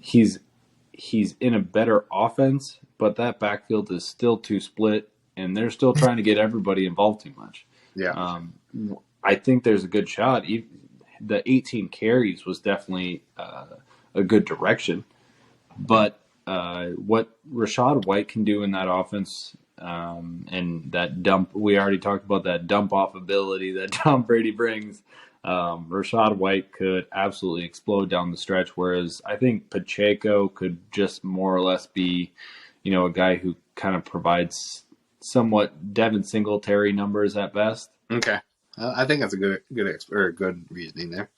he's in a better offense, but that backfield is still too split, and they're still trying to get everybody involved too much. Yeah. I think there's a good shot. The 18 carries was definitely a good direction, but what Rachaad White can do in that offense. And that dump, we already talked about that dump off ability that Tom Brady brings. Rachaad White could absolutely explode down the stretch, whereas I think Pacheco could just more or less be, a guy who kind of provides somewhat Devin Singletary numbers at best. Okay. I think that's a good reasoning there.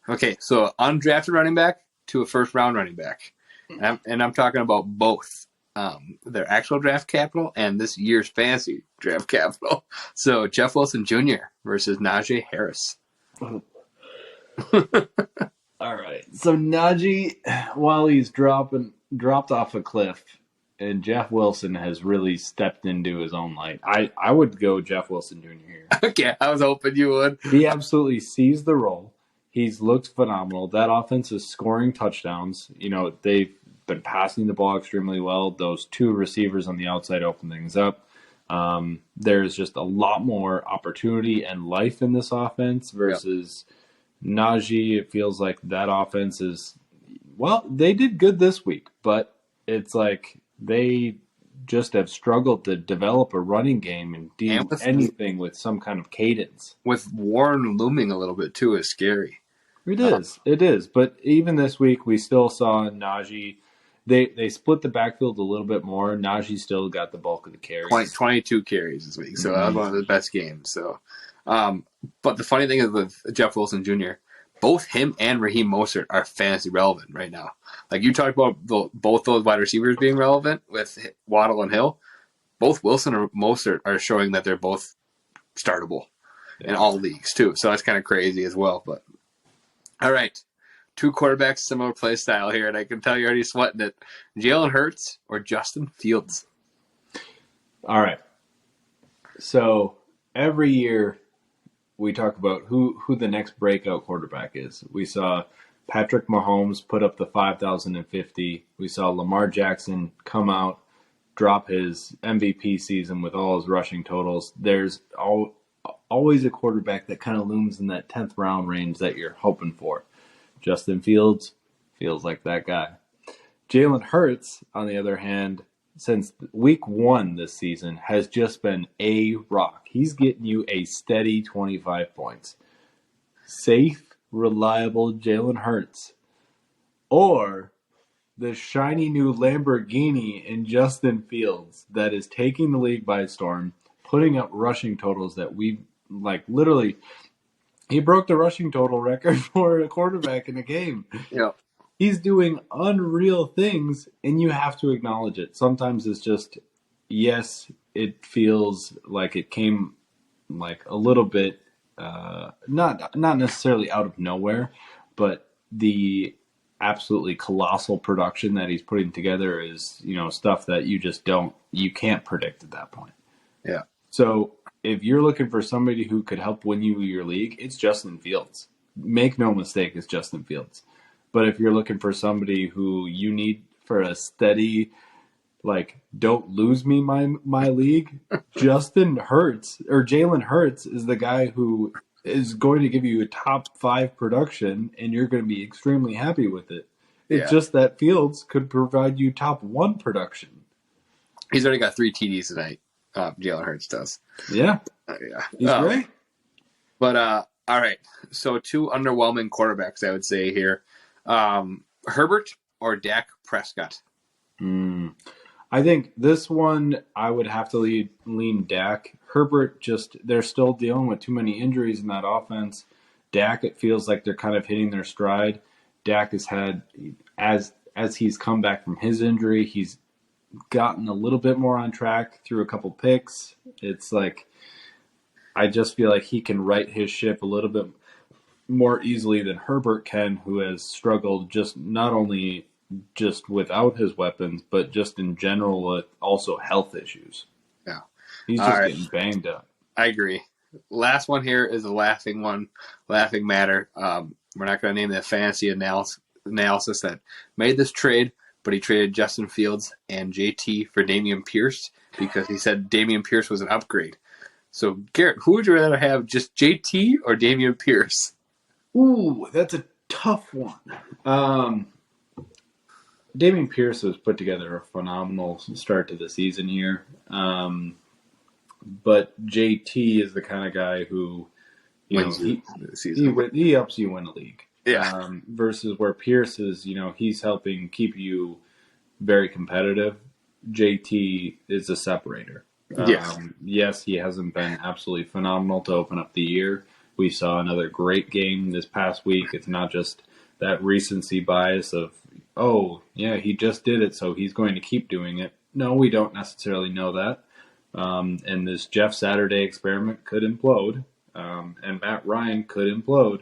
Okay, so undrafted running back to a first round running back. And I'm talking about both. Their actual draft capital and this year's fantasy draft capital. So Jeff Wilson Jr. versus Najee Harris. All right. So Najee, while he's dropped off a cliff, and Jeff Wilson has really stepped into his own light. I would go Jeff Wilson Jr. here. Okay, I was hoping you would. He absolutely sees the role. He's looked phenomenal. That offense is scoring touchdowns. They've been passing the ball extremely well. Those 2 receivers on the outside open things up. There's just a lot more opportunity and life in this offense versus Najee. It feels like that offense is, they did good this week, but it's like they just have struggled to develop a running game and do anything with some kind of cadence. With Warren looming a little bit too is scary. It is. But even this week, we still saw Najee. They split the backfield a little bit more. Najee still got the bulk of the carries. 22 carries this week, so that was one of the best games. So, but the funny thing is with Jeff Wilson Jr., both him and Raheem Mostert are fantasy relevant right now. Like you talked about both those wide receivers being relevant with Waddle and Hill. Both Wilson and Mostert are showing that they're both startable in all leagues too. So that's kind of crazy as well. But all right. 2 quarterbacks, similar play style here, and I can tell you're already sweating it. Jalen Hurts or Justin Fields? All right. So every year we talk about who the next breakout quarterback is. We saw Patrick Mahomes put up the 5,050. We saw Lamar Jackson come out, drop his MVP season with all his rushing totals. There's always a quarterback that kind of looms in that 10th round range that you're hoping for. Justin Fields feels like that guy. Jalen Hurts, on the other hand, since week 1 this season has just been a rock. He's getting you a steady 25 points. Safe, reliable Jalen Hurts. Or the shiny new Lamborghini in Justin Fields that is taking the league by storm, putting up rushing totals that we literally. He broke the rushing total record for a quarterback in a game. Yeah. He's doing unreal things, and you have to acknowledge it. Sometimes it's just, yes, it feels like it came a little bit, not necessarily out of nowhere, but the absolutely colossal production that he's putting together is, stuff that you can't predict at that point. Yeah. So if you're looking for somebody who could help win you your league, it's Justin Fields. Make no mistake, it's Justin Fields. But if you're looking for somebody who you need for a steady, don't lose me my league, Jalen Hurts is the guy who is going to give you a top 5 production, and you're going to be extremely happy with it. It's just that Fields could provide you top 1 production. He's already got 3 TDs tonight. Jalen Hurts does. Yeah. Yeah. He's great. But, all right. So 2 underwhelming quarterbacks, I would say here. Herbert or Dak Prescott? I think this one I would have to lean Dak. Herbert, they're still dealing with too many injuries in that offense. Dak, it feels like they're kind of hitting their stride. Dak has had, as he's come back from his injury, he's gotten a little bit more on track through a couple picks. It's I just feel like he can right his ship a little bit more easily than Herbert can, who has struggled not only without his weapons, but just in general with also health issues. Yeah. He's just getting banged up. I agree. Last one here is a laughing matter. We're not going to name the fantasy analysis that made this trade, but he traded Justin Fields and JT for Dameon Pierce because he said Dameon Pierce was an upgrade. So, Garrett, who would you rather have, just JT or Dameon Pierce? Ooh, that's a tough one. Dameon Pierce has put together a phenomenal start to the season here. But JT is the kind of guy who, wins the season. He helps you win a league. Yeah. Versus where Pierce is, he's helping keep you very competitive. JT is a separator. Yes, he hasn't been absolutely phenomenal to open up the year. We saw another great game this past week. It's not just that recency bias of, oh, yeah, he just did it, so he's going to keep doing it. No, we don't necessarily know that. And this Jeff Saturday experiment could implode, and Matt Ryan could implode,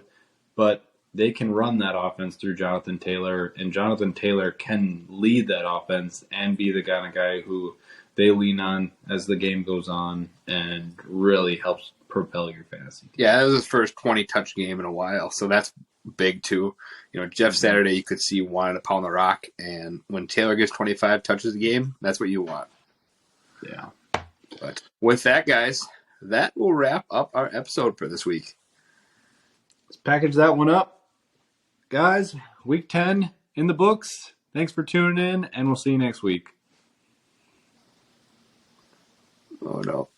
but they can run that offense through Jonathan Taylor, and Jonathan Taylor can lead that offense and be the kind of guy who they lean on as the game goes on and really helps propel your fantasy team. Yeah, that was his first 20-touch game in a while, so that's big too. Jeff Saturday, you could see wanting to pound the rock, and when Taylor gets 25 touches a game, that's what you want. Yeah. But with that, guys, that will wrap up our episode for this week. Let's package that one up. Guys, week 10 in the books. Thanks for tuning in, and we'll see you next week. Oh, no.